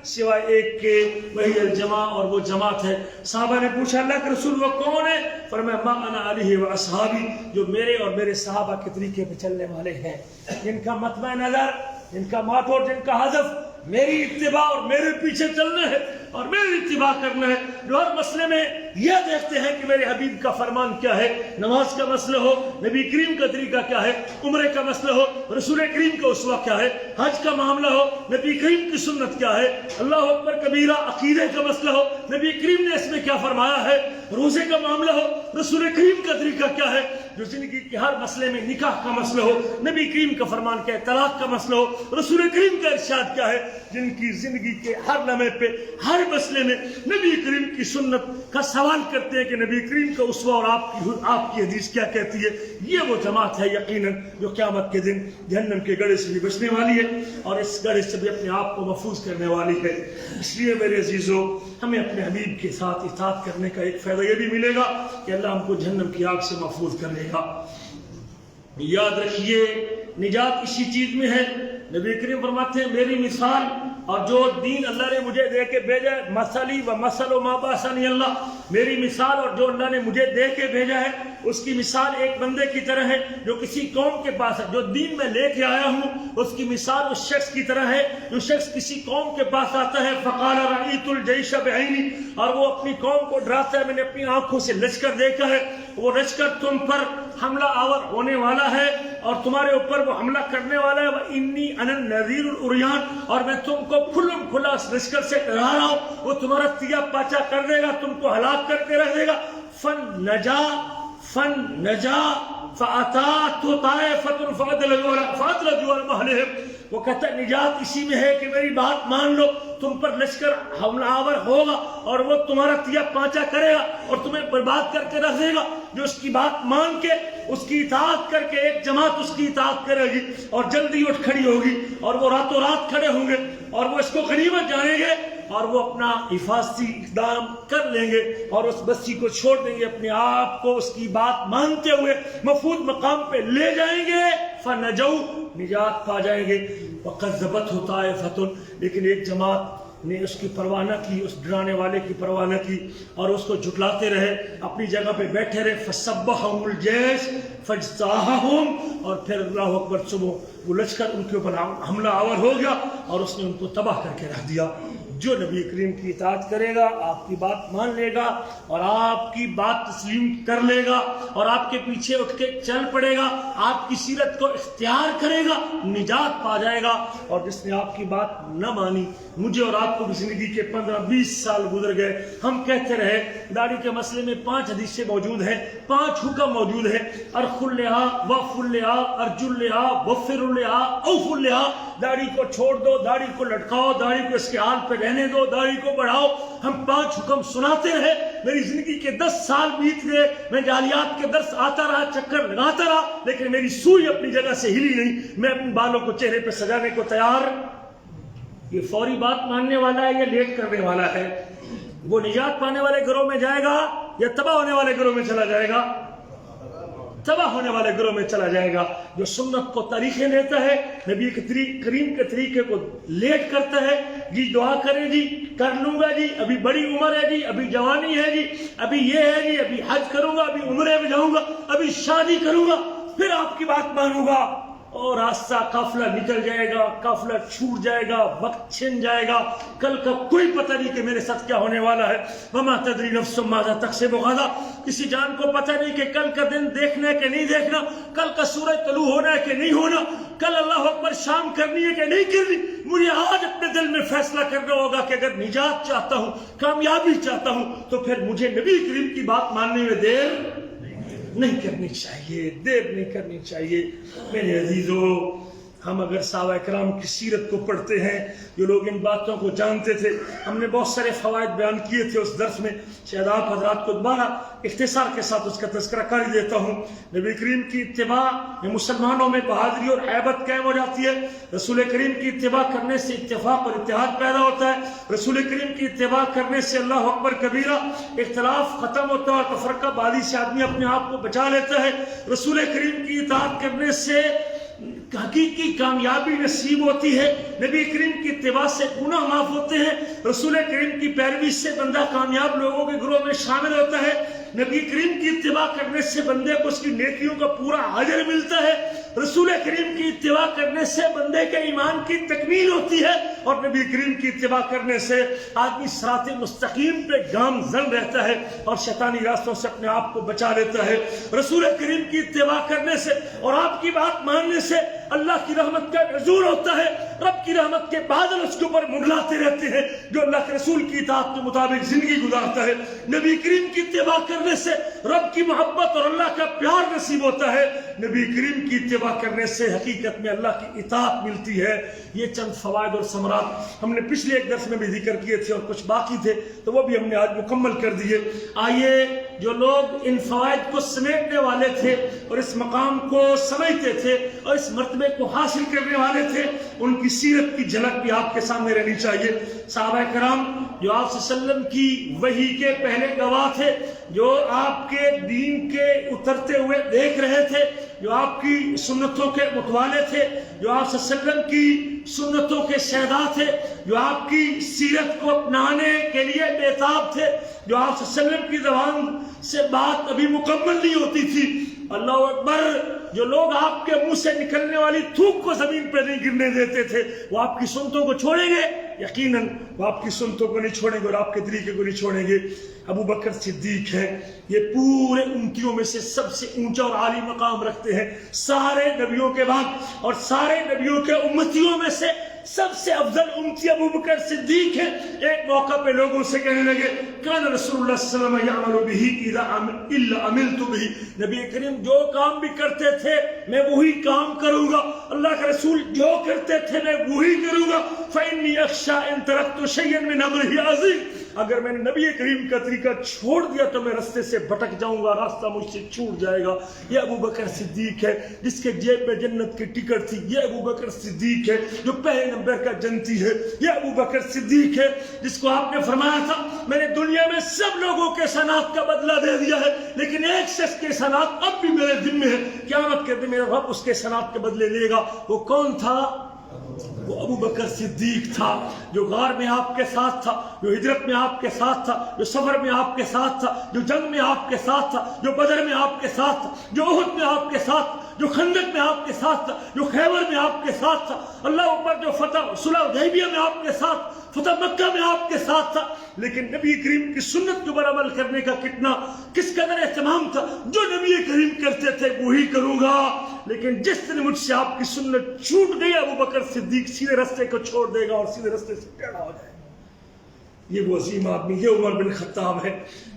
سوائے ایک کے، وہی الجماع، اور وہ جماعت ہے۔ صحابہ نے پوچھا اللہ کے رسول وہ کون ہے؟ فرمایا ما انا علیہ و اصحابی، جو میرے اور میرے صحابہ کے طریقے پہ چلنے والے ہیں، جن کا مطمع نظر، جن کا موٹو، جن کا ہدف میری اتباع اور میرے پیچھے چلنا ہے اور میری اتباع کرنا ہے، جو ہر مسئلے میں یہ دیکھتے ہیں کہ میرے حبیب کا فرمان کیا ہے۔ نماز کا مسئلہ ہو، نبی کریم کا طریقہ کیا ہے، عمرے کا مسئلہ ہو، رسول کریم کا اسوہ کیا ہے، حج کا معاملہ ہو، نبی کریم کی سنت کیا ہے، اللہ اکبر کبیرہ عقیدے کا مسئلہ ہو، نبی کریم نے اس میں کیا فرمایا ہے، روزے کا معاملہ ہو، رسول کریم کا طریقہ کیا ہے، جو زندگی کے ہر مسئلے میں نکاح کا مسئلہ ہو، نبی کریم کا فرمان کیا ہے، طلاق کا مسئلہ ہو، رسول کریم کا ارشاد کیا ہے، جن کی زندگی کے ہر لمحے پہ ہر مسئلے میں نبی کریم کی سنت کا سوال کرتے ہیں کہ نبی کریم کا اسوہ اور آپ کی حدیث کیا کہتی ہے، یہ وہ جماعت ہے یقیناً جو قیامت کے دن جہنم کے گڑھے سے بھی بچنے والی ہے اور اس گڑھے سے بھی اپنے آپ کو محفوظ کرنے والی ہے۔ اس لیے میرے عزیزو، ہمیں اپنے حبیب کے ساتھ اطاعت کرنے کا ایک فائدہ یہ بھی ملے گا کہ اللہ ہم کو جہنم کی آگ سے محفوظ کرے گا۔ یاد رکھیے نجات اسی چیز میں ہے۔ نبی کریم فرماتے ہیں میری مثال اور جو دین اللہ نے مجھے دے کے بھیجا ہے، مثلی و مثل ما بعثنی اللہ، میری مثال اور جو اللہ نے مجھے دے کے بھیجا ہے اس کی مثال ایک بندے کی طرح ہے جو کسی قوم کے پاس ہے۔ جو دین میں لے کے آیا ہوں اس کی مثال اس شخص کی طرح ہے جو شخص کسی قوم کے پاس آتا ہے، فقال رأیت الجیش بعینی، اور وہ اپنی قوم کو ڈراتا ہے میں نے اپنی آنکھوں سے لشکر دیکھا ہے، وہ لشکر تم پر حملہ آور ہونے والا ہے اور تمہارے اوپر وہ حملہ کرنے والا ہے، وَإِنِّي أَنَا النَّذِيرُ الْعُرْيَانُ، اور میں تم کو کھلم کھلا اس لشکر سے ڈرا رہا ہوں، وہ تمہارا تیا پاچا کر دے گا، تم کو ہلاک کر کے رکھ دے گا۔ فن نجا فَأَتَاتْهُ طَائِفَةٌ فَأَدْلَجُوا عَلَىٰ مَهْلِهِمْ، وہ کہتا ہے نجات اسی میں ہے کہ میری بات مان لو، تم پر لشکر حملہ آور ہوگا اور وہ تمہارا تیا پانچا کرے گا اور تمہیں برباد کر کے رکھ دے گا۔ جو اس کی بات مان کے اس کی اطاعت کر کے، ایک جماعت اس کی اطاعت کرے گی اور جلدی اٹھ کھڑی ہوگی اور وہ راتوں رات کھڑے ہوں گے اور وہ اس کو غنیمت جانیں گے اور وہ اپنا حفاظتی اقدام کر لیں گے اور اس بستی کو چھوڑ دیں گے، اپنے آپ کو اس کی بات مانتے ہوئے محفوظ مقام پہ لے جائیں گے، فنجو، نجات پا جائیں گے۔ وَقَذَّبَتْهُ طَائِفَةٌ، لیکن ایک جماعت نے اس کی پرواہ نہ کی، اس ڈرانے والے کی پرواہ نہ کی اور اس کو جھٹلاتے رہے، اپنی جگہ پہ بیٹھے رہے۔ فَصَبَّحَهُمُ الْجَيْشُ فَاجْتَاحَهُمْ، اور پھر اللہ اکبر صبح وہ لشکر ان کے اوپر حملہ آور ہو گیا اور اس نے ان کو تباہ کر کے رکھ دیا۔ جو نبی کریم کی اطاعت کرے گا، آپ کی بات مان لے گا اور آپ کی بات تسلیم کر لے گا اور آپ کے پیچھے اٹھ کے چل پڑے گا، آپ کی سیرت کو اختیار کرے گا، نجات پا جائے گا۔ اور جس نے آپ کی بات نہ مانی، مجھے اور آپ کو بھی زندگی کے 15-20 سال گزر گئے، ہم کہتے رہے داڑھی کے مسئلے میں 5 حدیثیں موجود ہیں، 5 حکم موجود ہیں، ارخ اللحا، وف اللحا، ارج اللحا، وفر اللحا، اوف اللحا، داڑھی کو چھوڑ دو، داڑھی کو لٹکاؤ، داڑھی کو اس کے حال پہ رہنے دو، داڑھی کو بڑھاؤ۔ ہم 5 حکم سناتے رہے، میری زندگی کے 10 سال بیت گئے، میں جالیات کے درس آتا رہا، چکر لگاتا رہا، لیکن میری سوئی اپنی جگہ سے ہلی نہیں، میں اپنے بالوں کو چہرے پہ سجانے کو تیار۔ یہ فوری بات ماننے والا ہے یا لیٹ کرنے والا ہے؟ وہ نجات پانے والے گروہ میں جائے گا یا تباہ ہونے والے گروہ میں چلا جائے گا؟ تباہ ہونے والے گروہ میں چلا جائے گا۔ جو سنت کو طریقے دیتا ہے، نبی کریم کے طریقے کو لیٹ کرتا ہے، جی دعا کریں جی، کر لوں گا جی، ابھی بڑی عمر ہے جی، ابھی جوانی ہے جی، ابھی یہ ہے جی، ابھی حج کروں گا، ابھی عمرے میں جاؤں گا، ابھی شادی کروں گا، پھر آپ کی بات مانوں گا، اور راستہ قافلہ نکل جائے گا، قافلہ چھوٹ جائے گا، وقت چھن جائے گا، کل کا کوئی پتہ نہیں کہ میرے ساتھ کیا ہونے والا ہے۔ وما تدری نفس ماذا تکسب غدا، کسی جان کو پتہ نہیں کہ کل کا دن دیکھنا ہے کہ نہیں دیکھنا، کل کا سورج طلوع ہونا ہے کہ نہیں ہونا، کل اللہ اکبر شام کرنی ہے کہ نہیں کرنی۔ مجھے آج اپنے دل میں فیصلہ کرنا ہوگا کہ اگر نجات چاہتا ہوں، کامیابی چاہتا ہوں، تو پھر مجھے نبی کریم کی بات ماننے میں دیر نہیں کرنی چاہیے، دیر نہیں کرنی چاہیے۔ میرے عزیزو، ہم اگر صحابہ کرام کی سیرت کو پڑھتے ہیں، جو لوگ ان باتوں کو جانتے تھے، ہم نے بہت سارے فوائد بیان کیے تھے اس درس میں، شاید آپ حضرات کو دوبارہ اختصار کے ساتھ اس کا تذکرہ کر ہی دیتا ہوں۔ نبی کریم کی اتباع میں مسلمانوں میں بہادری اور ہیبت قائم ہو جاتی ہے، رسول کریم کی اتباع کرنے سے اتفاق اور اتحاد پیدا ہوتا ہے، رسول کریم کی اتباع کرنے سے اللہ اکبر کبیرہ اختلاف ختم ہوتا ہے اور تفرقہ بازی سے آدمی اپنے آپ کو بچا لیتا ہے، رسول کریم کی اطاعت کرنے سے حقیقی کامیابی نصیب ہوتی ہے، نبی کریم کی اتباع سے گناہ معاف ہوتے ہیں، رسول کریم کی پیروی سے بندہ کامیاب لوگوں کے گروہ میں شامل ہوتا ہے، نبی کریم کی اتباع کرنے سے بندے کو اس کی نیکیوں کا پورا اجر ملتا ہے، رسول کریم کی اتباع کرنے سے بندے کے ایمان کی تکمیل ہوتی ہے، اور نبی کریم کی اتباع کرنے سے آدمی صراط مستقیم پہ گامزن رہتا ہے اور شیطانی راستوں سے اپنے آپ کو بچا لیتا ہے۔ رسول کریم کی اتباع کرنے سے اور آپ کی بات ماننے سے اللہ کی رحمت کا نزول ہوتا ہے، رب کی رحمت کے بادل اس کے اوپر منڈلاتے رہتے ہیں جو اللہ کے رسول کی اطاعت کے مطابق زندگی گزارتا ہے۔ نبی کریم کی اتباع کرنے سے رب کی محبت اور اللہ کا پیار نصیب ہوتا ہے، نبی کریم کی اتباع کرنے سے حقیقت میں اللہ کی اطاعت ملتی ہے۔ یہ چند فوائد اور ثمرات ہم نے پچھلے ایک درس میں بھی ذکر کیے تھے اور کچھ باقی تھے تو وہ بھی ہم نے آج مکمل کر دیے۔ آئیے جو لوگ ان فوائد کو سمیٹنے والے تھے اور اس مقام کو سمجھتے تھے اور اس مرتبے کو حاصل کرنے والے تھے، ان کی سیرت کی جھلک بھی آپ کے سامنے رہنی چاہیے۔ صحابہ کرام جو آپ صلی اللہ علیہ وسلم کی وحی کے پہلے گواہ تھے، جو آپ کے دین کے اترتے ہوئے دیکھ رہے تھے، جو آپ کی سنتوں کے متوالے تھے، جو آپ صلی اللہ علیہ وسلم کی سنتوں کے شہدا تھے، جو آپ کی سیرت کو اپنانے کے لیے بےتاب تھے، جو آپ صلی اللہ علیہ وسلم کی زبان سے بات ابھی مکمل نہیں ہوتی تھی۔ اللہ اکبر، جو لوگ آپ کے منہ سے نکلنے والی تھوک کو زمین پہ نہیں گرنے دیتے تھے، وہ آپ کی سنتوں کو چھوڑیں گے؟ یقیناً وہ آپ کی سنتوں کو نہیں چھوڑیں گے اور آپ کے طریقے کو نہیں چھوڑیں گے۔ ابو بکر صدیق ہے، یہ پورے امتیوں میں سے سب سے اونچا اور عالی مقام رکھتے ہیں، سارے نبیوں کے بعد اور سارے نبیوں کے امتیوں میں سے سب سے افضل امتی ابو بکر صدیق ہے۔ ایک موقع پہ لوگوں سے کہنے لگے، کان رسول اللہ صلی اللہ علیہ وسلم یعمل بہ الا عملت بہ، نبی کریم جو کام بھی کرتے تھے میں وہی کام کروں گا، اللہ کے رسول جو کرتے تھے میں وہی کروں گا، فإنی اخشی ان ترکت شیئا من امرہ عظیم، اگر میں نے نبی کریم کا طریقہ چھوڑ دیا تو میں رستے سے بھٹک جاؤں گا، راستہ مجھ سے چھوٹ جائے گا۔ یہ ابو بکر صدیق ہے جس کے جیب میں جنت کی ٹکٹ تھی، یہ ابو بکر صدیق ہے جو پہلے نمبر کا جنتی ہے، یہ ابو بکر صدیق ہے جس کو آپ نے فرمایا تھا میں نے دنیا میں سب لوگوں کے حسنات کا بدلہ دے دیا ہے لیکن ایک شخص کے حسنات اب بھی میرے ذمہ ہے، قیامت کے دن میرا رب اس کے حسنات کے بدلے لے گا۔ وہ کون تھا؟ وہ ابو بکر صدیق تھا جو غار میں آپ کے ساتھ تھا، جو ہجرت میں آپ کے ساتھ تھا، جو سفر میں آپ کے ساتھ تھا، جو جنگ میں آپ کے ساتھ تھا، جو بدر میں آپ کے ساتھ تھا، جو احد میں آپ کے ساتھ، جو خندق میں آپ کے ساتھ تھا، جو خیبر میں آپ کے ساتھ تھا، اللہ اوپر جو فتح صلح حدیبیہ میں آپ کے ساتھ، فتح مکہ میں آپ کے ساتھ تھا، لیکن نبی کریم کی سنت کے اوپر عمل کرنے کا کس قدر اہتمام تھا، جو نبی کریم کرتے تھے وہی کروں گا۔ لیکن جس دن مجھ سے آپ کی سنت چھوٹ گئی، ابو بکر صدیق سیدھے رستے کو چھوڑ دے گا اور سیدھے رستے سے ٹیڑھا ہو جائے گا۔ یہ وہ عظیم آدمی، یہ عمر بن خطاب ہے،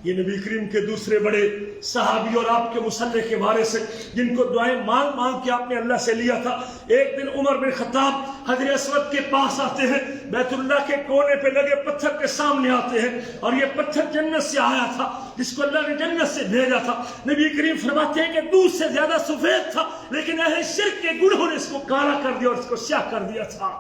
یہ نبی کریم کے دوسرے بڑے صحابی اور آپ کے مسلح کے وارث ہیں جن کو دعائیں مانگ مانگ کے آپ نے اللہ سے لیا تھا۔ ایک دن عمر بن خطاب حجر اسود کے پاس آتے ہیں، بیت اللہ کے کونے پہ لگے پتھر کے سامنے آتے ہیں اور یہ پتھر جنت سے آیا تھا جس کو اللہ نے جنت سے بھیجا تھا۔ نبی کریم فرماتے ہیں کہ دودھ سے زیادہ سفید تھا لیکن اہل شرک کے گناہوں نے اس کو کالا کر دیا اور اس کو سیاہ کر دیا تھا۔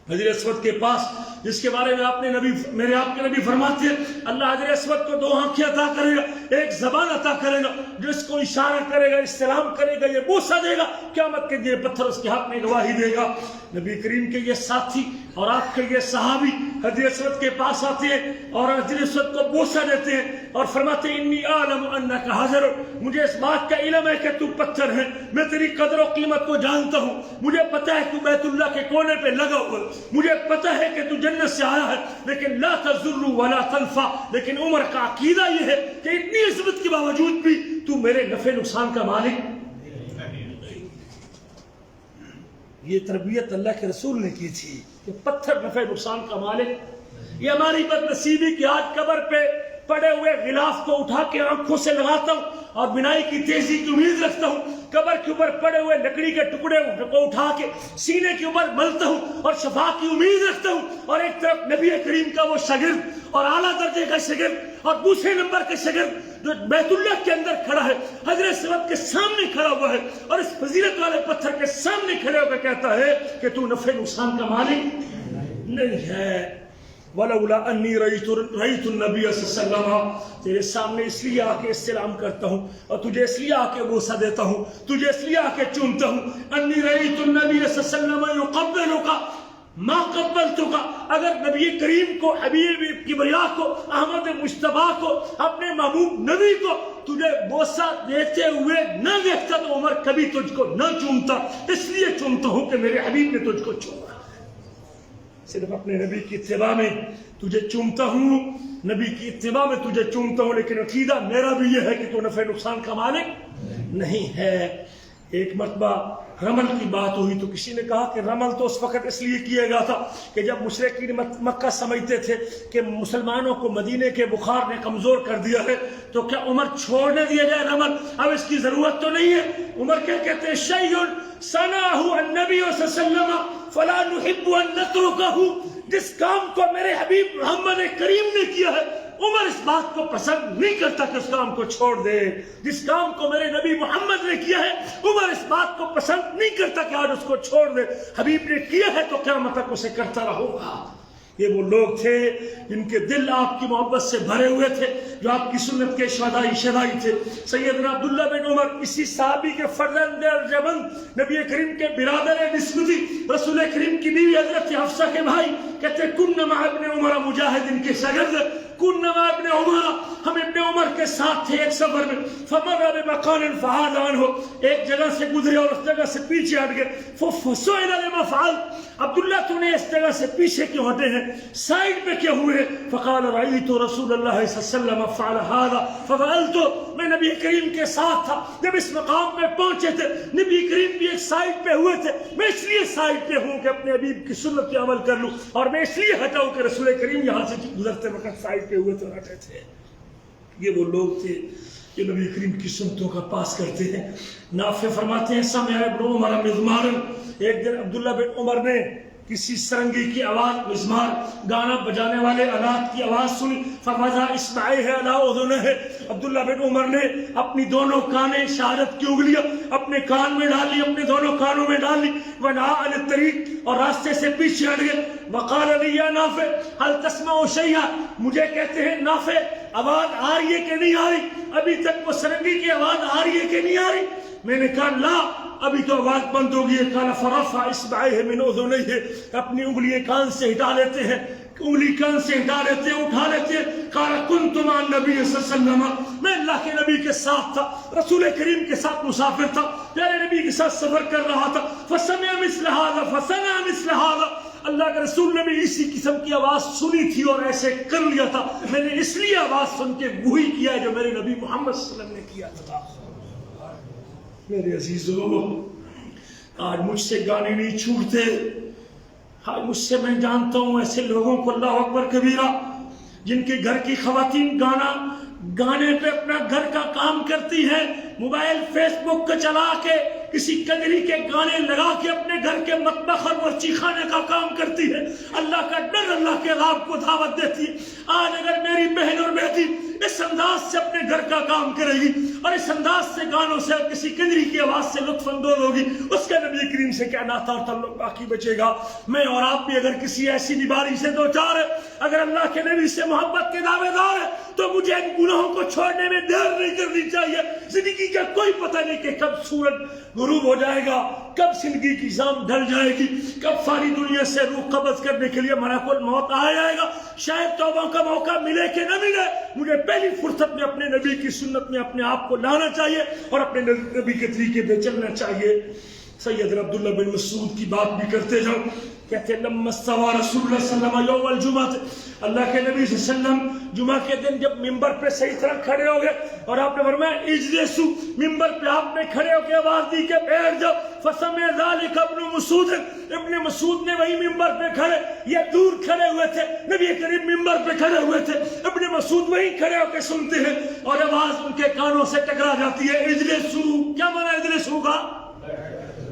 حجر اسود کے پاس جس کے بارے میں میرے آپ کے نبی فرماتے ہیں اللہ حجر اسود کو 2 آنکھیں عطا کرے گا، ایک زبان عطا کرے گا، جو اس کو اشارہ کرے گا، استلام کرے گا، یہ بوسہ دے گا، قیامت کے دن پتھر اس کے ہاتھ میں گواہی دے گا۔ نبی کریم کے یہ ساتھی اور آپ کے یہ صحابی حجر اسود کے پاس آتے ہیں اور حجر اسود کو بوسہ دیتے ہیں اور فرماتے ہیں انی اعلم انک حجر، مجھے اس بات کا علم ہے کہ تو پتھر ہے، میں تیری قدر و قیمت کو جانتا ہوں، مجھے پتہ ہے تو بیت اللہ کے کونے پہ لگا ہوا، مجھے پتہ ہے کہ تو جنت سے آیا ہے، لیکن لا تضر ولا تنفع، لیکن عمر کا عقیدہ یہ ہے کہ اتنی عظمت کے باوجود بھی تو میرے نفع نقصان کا مالک۔ یہ تربیت اللہ کے رسول نے کی تھی کہ پتھر نفع نقصان کا مالک۔ یہ ہماری بد نصیبی کہ آج قبر پہ پڑے ہوئے غلاف کو اٹھا کے آنکھوں سے لگاتا ہوں اور بینائی کی تیزی کی امید رکھتا ہوں، قبر کے اوپر پڑے ہوئے لکڑی کے ٹکڑے کو اٹھا کے سینے کے اوپر ملتا ہوں اور شفا کی امید رکھتا ہوں، اور ایک طرف نبی کریم کا وہ شاگرد اور اعلیٰ درجے کا شاگرد اور دوسرے نمبر کا شاگرد جو بیت اللہ کے اندر کھڑا ہے، حجر اسود کے سامنے کھڑا ہوا ہے اور اس فضیلت والے پتھر کے سامنے کھڑے ہو کے کہتا ہے کہ تو نفع نقصان کا مالک نہیں ہے۔ ولولا انی رأیت النبی صلی اللہ علیہ وسلم، تیرے سامنے اس لیے آ کے استلام کرتا ہوں اور تجھے اس لیے آ کے بوسہ دیتا ہوں، تجھے اس لیے آ کے چومتا ہوں، انی رأیت النبی صلی اللہ علیہ وسلم یقبلک ما قبلتک، اگر نبی کریم کو، حبیب کبریا کو، احمد مجتبیٰ کو، اپنے محبوب نبی کو تجھے بوسہ دیتے ہوئے نہ دیکھتا تو عمر کبھی تجھ کو نہ چومتا، اس لیے چومتا ہوں کہ میرے حبیب نے تجھ کو چوما، صرف اپنے نبی کی اتباع میں تجھے چومتا ہوں، نبی کی اتباع میں تجھے چومتا ہوں، لیکن عقیدہ میرا بھی یہ ہے کہ تو نفع نقصان کا مالک نہیں ہے۔ ایک مرتبہ رمل کی بات ہوئی تو کسی نے کہا کہ رمل تو اس وقت اس لیے کیا گیا تھا کہ جب مشرکین مکہ سمجھتے تھے کہ مسلمانوں کو مدینے کے بخار نے کمزور کر دیا ہے تو کیا عمر چھوڑنے دیا جائے رمل، اب اس کی ضرورت تو نہیں ہے۔ عمر کیا کہتے ہیں، شیء صنعہ النبی صلی اللہ علیہ وسلم فلا نحب ان نترکہ، جس کام کو میرے حبیب محمد کریم نے کیا ہے عمر اس بات کو پسند نہیں کرتا کہ اس کام کو چھوڑ دے، جس کام کو میرے نبی محمد نے کیا ہے عمر اس بات کو پسند نہیں کرتا کہ آج اس کو چھوڑ دے، حبیب نے کیا ہے تو قیامت تک اسے کرتا رہوں گا۔ یہ وہ لوگ تھے جن کے دل آپ کی محبت سے بھرے ہوئے تھے، جو آپ کی سنت کے شہدائی تھے۔ سیدنا عبداللہ بن عمر اسی صحابی کے فرزند ارجمند، نبی کریم کے برادر نسبتی، رسول کریم کی بیوی حضرت حفصہ کے بھائی، کہتے کن مع ابن عمر مجاہد، ان کے شاگرد کن مع ابن عمر، ہم ابن عمر کے ساتھ تھے ایک سفر میں، فمر بمکان فحاد عنہ، ایک جگہ سے گزرے اور اس جگہ سے پیچھے ہٹ گئے، فسئل لما فعلت، عبداللہ تو نے اس جگہ سے پیچھے کیوں ہٹے ہیں، سائڈ پہ کیوں ہوئے، فقال رأیت رسول اللہ صلی اللہ علیہ وسلم فعل هذا ففعلت، میں نبی کریم کے ساتھ تھا جب اس مقام پہ پہنچے تھے، نبی کریم بھی ایک سائڈ پہ ہوئے تھے، میں اس لیے سائڈ پہ ہوں کہ اپنے حبیب کی سنت پہ عمل کر لوں، اور میں اس لیے ہٹا ہوں کہ رسول کریم یہاں سے گزرتے وقت سائڈ پہ ہوئے تو ہٹے تھے۔ یہ وہ لوگ تھے جو نبی کریم کی سنتوں کا پاس کرتے ہیں۔ نافع فرماتے ہیں سمع ابن عمر مزمارا، ایک دن عبداللہ بن عمر نے کسی سرنگی کی آواز، مزمار گانا بجانے والے آلات کی آواز سنی، فوضع اصبعیہ علی اذنہ، عبداللہ بن عمر نے اپنی دونوں کانیں، شہادت کی انگلیاں اپنے کان میں ڈال لی، اپنے دونوں کانوں میں ڈال لی، ونہا عن الطریق، اور راستے سے پیچھے ہٹ گئے، وقال لی یا نافع هل تسمع شیئا، مجھے کہتے ہیں نافع آواز آ رہی ہے کہ نہیں آ رہی، ابھی تک وہ سرنگی کی آواز آ رہی ہے کہ نہیں آ رہی، میں نے کہا لا ابھی تو آواز بند ہو گئی ہے، قال فرفع اصبعیہ من اذنیہ، اپنی انگلیاں کان سے ہٹا لیتے ہیں، انگلی کان سے ہٹا لیتے ہیں، اٹھا لیتے ہیں، قال کنت مع النبی صلی اللہ علیہ وسلم، میں اللہ کے نبی کے ساتھ تھا، رسول کریم کے ساتھ مسافر تھا، پیارے نبی کے ساتھ سفر کر رہا تھا، فسمع مثل هذا فصنع مثل هذا، اللہ کے رسول نے بھی اسی قسم کی آواز سنی تھی اور ایسے کر لیا تھا، میں نے اس لیے آواز سن کے وہی کیا جو میرے نبی محمد صلی اللہ علیہ وسلم نے کیا تھا۔ میرے عزیزو، آج مجھ سے گانے نہیں چھوٹتے، آج مجھ سے، میں جانتا ہوں ایسے لوگوں کو، اللہ اکبر کبیرہ، جن کے گھر کی خواتین گانے پہ اپنا گھر کا کام کرتی ہیں، موبائل فیس بک کو چلا کے کسی کنجری کے گانے لگا کے اپنے گھر کے مطبخ اور مرچی خانے کا کام کرتی ہے، اللہ کا ڈر، اللہ کے عذاب کو دعوت دیتی ہے۔ آج اگر میری بہن اور بیٹی اس انداز سے اپنے گھر کا کام کرے گی اور اس انداز سے گانوں سے اور کسی کنجری کی آواز سے لطف اندوز ہوگی، اس کا نبی کریم سے کیا ناتا اور تعلق باقی بچے گا؟ میں اور آپ بھی اگر کسی ایسی بیماری سے دوچار ہے، اگر اللہ کے نبی سے محبت کے دعوے دار ہے، تو مجھے ان گناہوں کو چھوڑنے میں دیر نہیں کرنی چاہیے۔ زندگی کا کوئی پتہ نہیں کہ کب سورج غروب ہو جائے گا، کب زندگی کی شام ڈھل جائے گی، کب ساری دنیا سے روح قبض کرنے کے لیے ملک الموت آ جائے گا، شاید توبہ کا موقع ملے کہ نہ ملے۔ مجھے پہلی فرصت میں اپنے نبی کی سنت میں اپنے آپ کو لانا چاہیے اور اپنے نبی کے طریقے پہ چلنا چاہیے۔ سیدنا عبداللہ بن مسعود کی بات بھی کرتے جاؤ، کہتے ہیں لما استوى رسول اللہ صلی اللہ علیہ وسلم یوم الجمعہ، اللہ کے نبی صلی اللہ علیہ وسلم جمعہ کے دن جب ممبر پہ صحیح طرح کھڑے ہو گئے اور آپ نے فرمایا اجلسو، ممبر پہ آپ نے کھڑے ہو کے آواز دی کہ بیٹھ جاؤ، فسمع ذلك ابن مسعود، ابن مسعود نے وہی ممبر پہ کھڑے، یہ دور کھڑے ہوئے تھے، نبی کریم ممبر پہ کھڑے ہوئے تھے، ابن مسعود وہی کھڑے ہو کے سنتے ہیں اور آواز ان کے کانوں سے ٹکرا جاتی ہے، اجلسو، کیا معنی اجلسو کا؟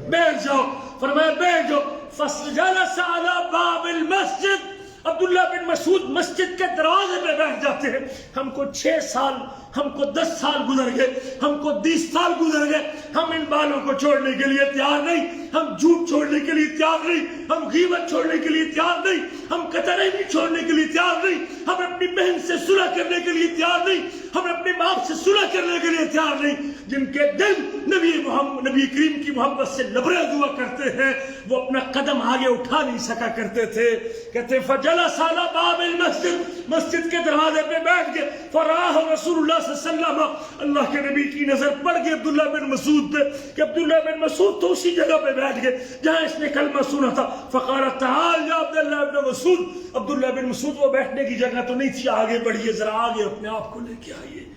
بیٹھ جاؤ، فرمایا بیٹھ جاؤ، فجلس على باب المسجد، عبداللہ بن مسعود مسجد کے دروازے پہ بیٹھ جاتے ہیں. ہم کو 6 سال، ہم کو 10 سال گزر گئے، ہم کو 20 سال گزر گئے، ہم ان بالوں کو چھوڑنے کے لیے تیار نہیں، ہم جھوٹ چھوڑنے کے لیے تیار نہیں، ہم غیبت چھوڑنے کے لیے تیار نہیں، ہم قطرینی چھوڑنے کے لیے تیار نہیں، ہم اپنی بہن سے صلح کرنے کے لیے تیار نہیں، ہم اپنے باپ سے صلح کرنے کے لیے تیار نہیں. جن کے دل نبی کریم کی محبت سے لبریز ہوا کرتے ہیں، وہ اپنا قدم آگے اٹھا نہیں سکا کرتے تھے. کہتے فجلس علی باب المسجد، مسجد کے دروازے پہ بیٹھ گئے. فراہ رسول اللہ صلی اللہ علیہ وسلم، اللہ کے نبی کی نظر پڑ گئی عبداللہ بن مسعود پہ کہ عبداللہ بن مسعود تو اسی جگہ پہ بیٹھ گئے جہاں اس نے کلمہ سنا تھا. فقال تعال یا عبداللہ بن مسعود، عبداللہ بن مسعود وہ بیٹھنے کی جگہ تو نہیں تھی، آگے بڑھیے ذرا، آگے اپنے آپ کو لے کے آئیے.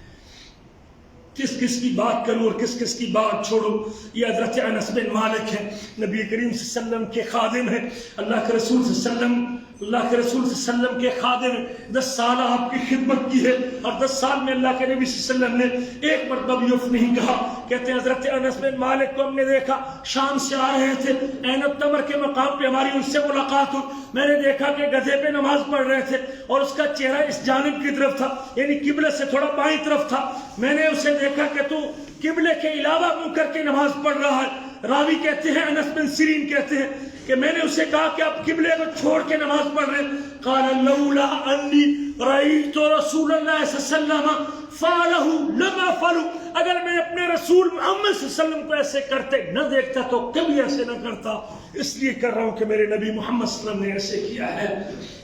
کس کس کی بات کروں اور کس کس کی بات چھوڑوں. یہ حضرت انس بن مالک ہے، نبی کریم صلی اللہ علیہ وسلم کے خادم ہیں، اللہ کے رسول صلی اللہ علیہ وسلم کے خادم ہیں. 10 سال آپ کی خدمت کی ہے اور 10 سال میں اللہ کے نبی صلی اللہ علیہ وسلم نے ایک مرتبہ بھی اف نہیں کہا. کہتے ہیں حضرت انس بن مالک کو ہم نے دیکھا شام سے آ رہے تھے، عین التمر کے مقام پہ ہماری ان سے ملاقات ہوئی. میں نے دیکھا کہ گدھے پہ نماز پڑھ رہے تھے اور اس کا چہرہ اس جانب کی طرف تھا، یعنی قبلے سے تھوڑا بائیں طرف تھا. میں نے اسے دیکھا کہ تو قبلے کے علاوہ منہ کر کے نماز پڑھ رہا ہے. راوی کہتے ہیں، انس بن سیرین کہتے ہیں کہ میں نے اسے کہا کہ آپ قبلے کو چھوڑ کے نماز پڑھ رہے ہیں. قال لولا انی رأیت رسول اللہ صلی اللہ علیہ وسلم فعلہ لم افعل، اگر میں اپنے رسول محمد صلی اللہ علیہ وسلم کو ایسے کرتے نہ دیکھتا تو کبھی ایسے نہ کرتا، اس لیے کر رہا ہوں کہ میرے نبی محمد صلی اللہ علیہ وسلم نے ایسے کیا ہے.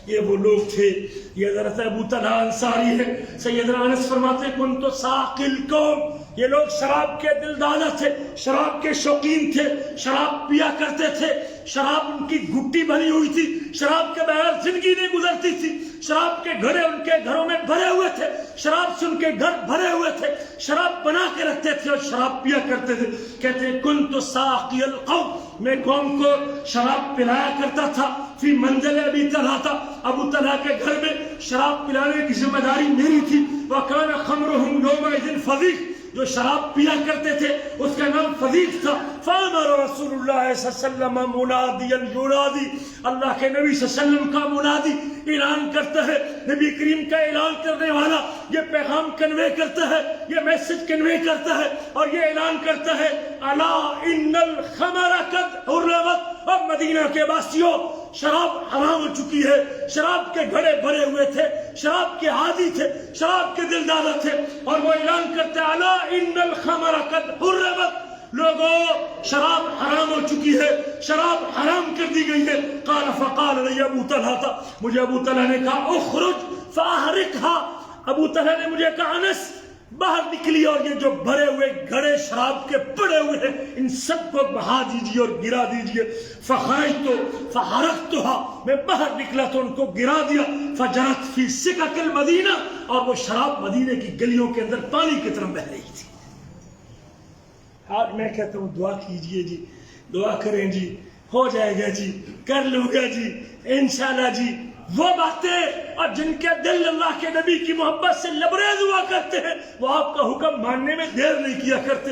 یہ وہ لوگ تھے. یہ حضرت ابو طلحہ انصاری ہے. سیدنا انس فرماتے ہیں کنت ساقی القوم، یہ لوگ شراب کے دلدادہ تھے، شراب کے شوقین تھے، شراب پیا کرتے تھے، شراب ان کی گھٹی بھری ہوئی تھی، شراب کے بغیر زندگی نہیں گزرتی تھی، شراب کے گھڑے ان کے گھروں میں بھرے ہوئے تھے، شراب سے ان کے گھر بھرے ہوئے تھے، شراب بنا کے رکھتے تھے اور شراب پیا کرتے تھے. کہتے ہیں کنت ساقی القوم، میں قوم کو شراب پلایا کرتا تھا. فی منزل ابی طلحہ تھا، ابو طلحہ کے گھر میں شراب پلانے کی ذمہ داری میری تھی. وکان خمرہم یومئذ فضیق، جو شراب پیا کرتے تھے اس کا نام فضیق تھا. فامر رسول اللہ صلی اللہ علیہ وسلم منادیا ینادی، اللہ کے نبی صلی اللہ علیہ وسلم کا منادی اعلان کرتا ہے، نبی کریم کا اعلان کرنے والا یہ پیغام کنوے کرتا ہے، یہ میسج کنوے کرتا ہے اور یہ اعلان کرتا ہے الا ان الخمر قد حرمت. اور مدینہ کے واسیوں، شراب حرام ہو چکی ہے. شراب کے گھڑے بھرے ہوئے تھے، شراب کے عادی تھے، شراب کے دلدادہ تھے اور وہ اعلان کرتے الا ان الخمر قد حرمت، لوگوں شراب حرام ہو چکی ہے، شراب حرام کر دی گئی ہے. قال فقال لي ابو طلحہ تھا، مجھے ابو طلحہ نے کہا اخرج فاحرقها، ابو طلحہ نے مجھے کہا انس باہر نکلی اور یہ جو بھرے ہوئے گھڑے شراب کے پڑے ہوئے ہیں ان سب کو بہا دیجیے اور گرا دیجیے. فخرجت فحرقتها، میں باہر نکلا تو ان کو گرا دیا. فجرت فی سکک المدینہ، اور وہ شراب مدینے کی گلیوں کے اندر پانی کی طرح بہ رہی تھی. آج میں کہتا ہوں دعا کیجئے جی، دعا کریں جی، ہو جائے گا جی، کر لوں گا جی انشاءاللہ جی. وہ باتیں اور جن کے دل اللہ کے نبی کی محبت سے لبریز ہوا کرتے ہیں وہ آپ کا حکم ماننے میں دیر نہیں کیا کرتے.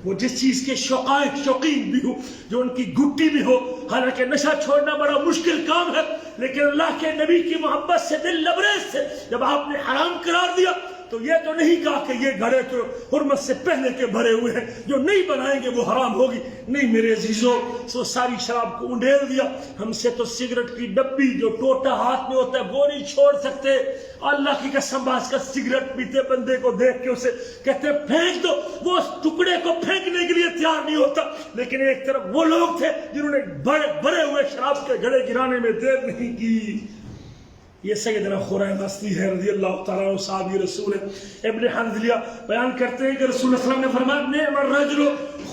وہ جس چیز کے شوقین بھی ہو، جو ان کی گھٹی بھی ہو، حالانکہ نشہ چھوڑنا بڑا مشکل کام ہے لیکن اللہ کے نبی کی محبت سے دل لبریز تھے. جب آپ نے حرام قرار دیا تو یہ تو نہیں کہا کہ یہ گھڑے تو حرمت سے پہلے کے بھرے ہوئے ہیں، جو نہیں بنائیں گے وہ حرام ہوگی. نہیں میرے عزیزوں، سو ساری شراب کو انڈیل دیا. ہم سے تو سگریٹ کی ڈبی جو ٹوٹا ہاتھ میں ہوتا ہے وہ نہیں چھوڑ سکتے. اللہ کی قسم باز کا سگریٹ پیتے بندے کو دیکھ کے اسے کہتے پھینک دو، وہ اس ٹکڑے کو پھینکنے کے لیے تیار نہیں ہوتا. لیکن ایک طرف وہ لوگ تھے جنہوں نے بڑے ہوئے شراب کے گھڑے گرانے میں دیر نہیں کی. یہ سیدنا خریم اسدی ہے رضی اللہ تعالیٰ عنہ، صحابی رسول ہے. ابن حنظلیہ بیان کرتے ہیں کہ رسول اللہ صلی اللہ علیہ وسلم نے فرمایا نعم الرجل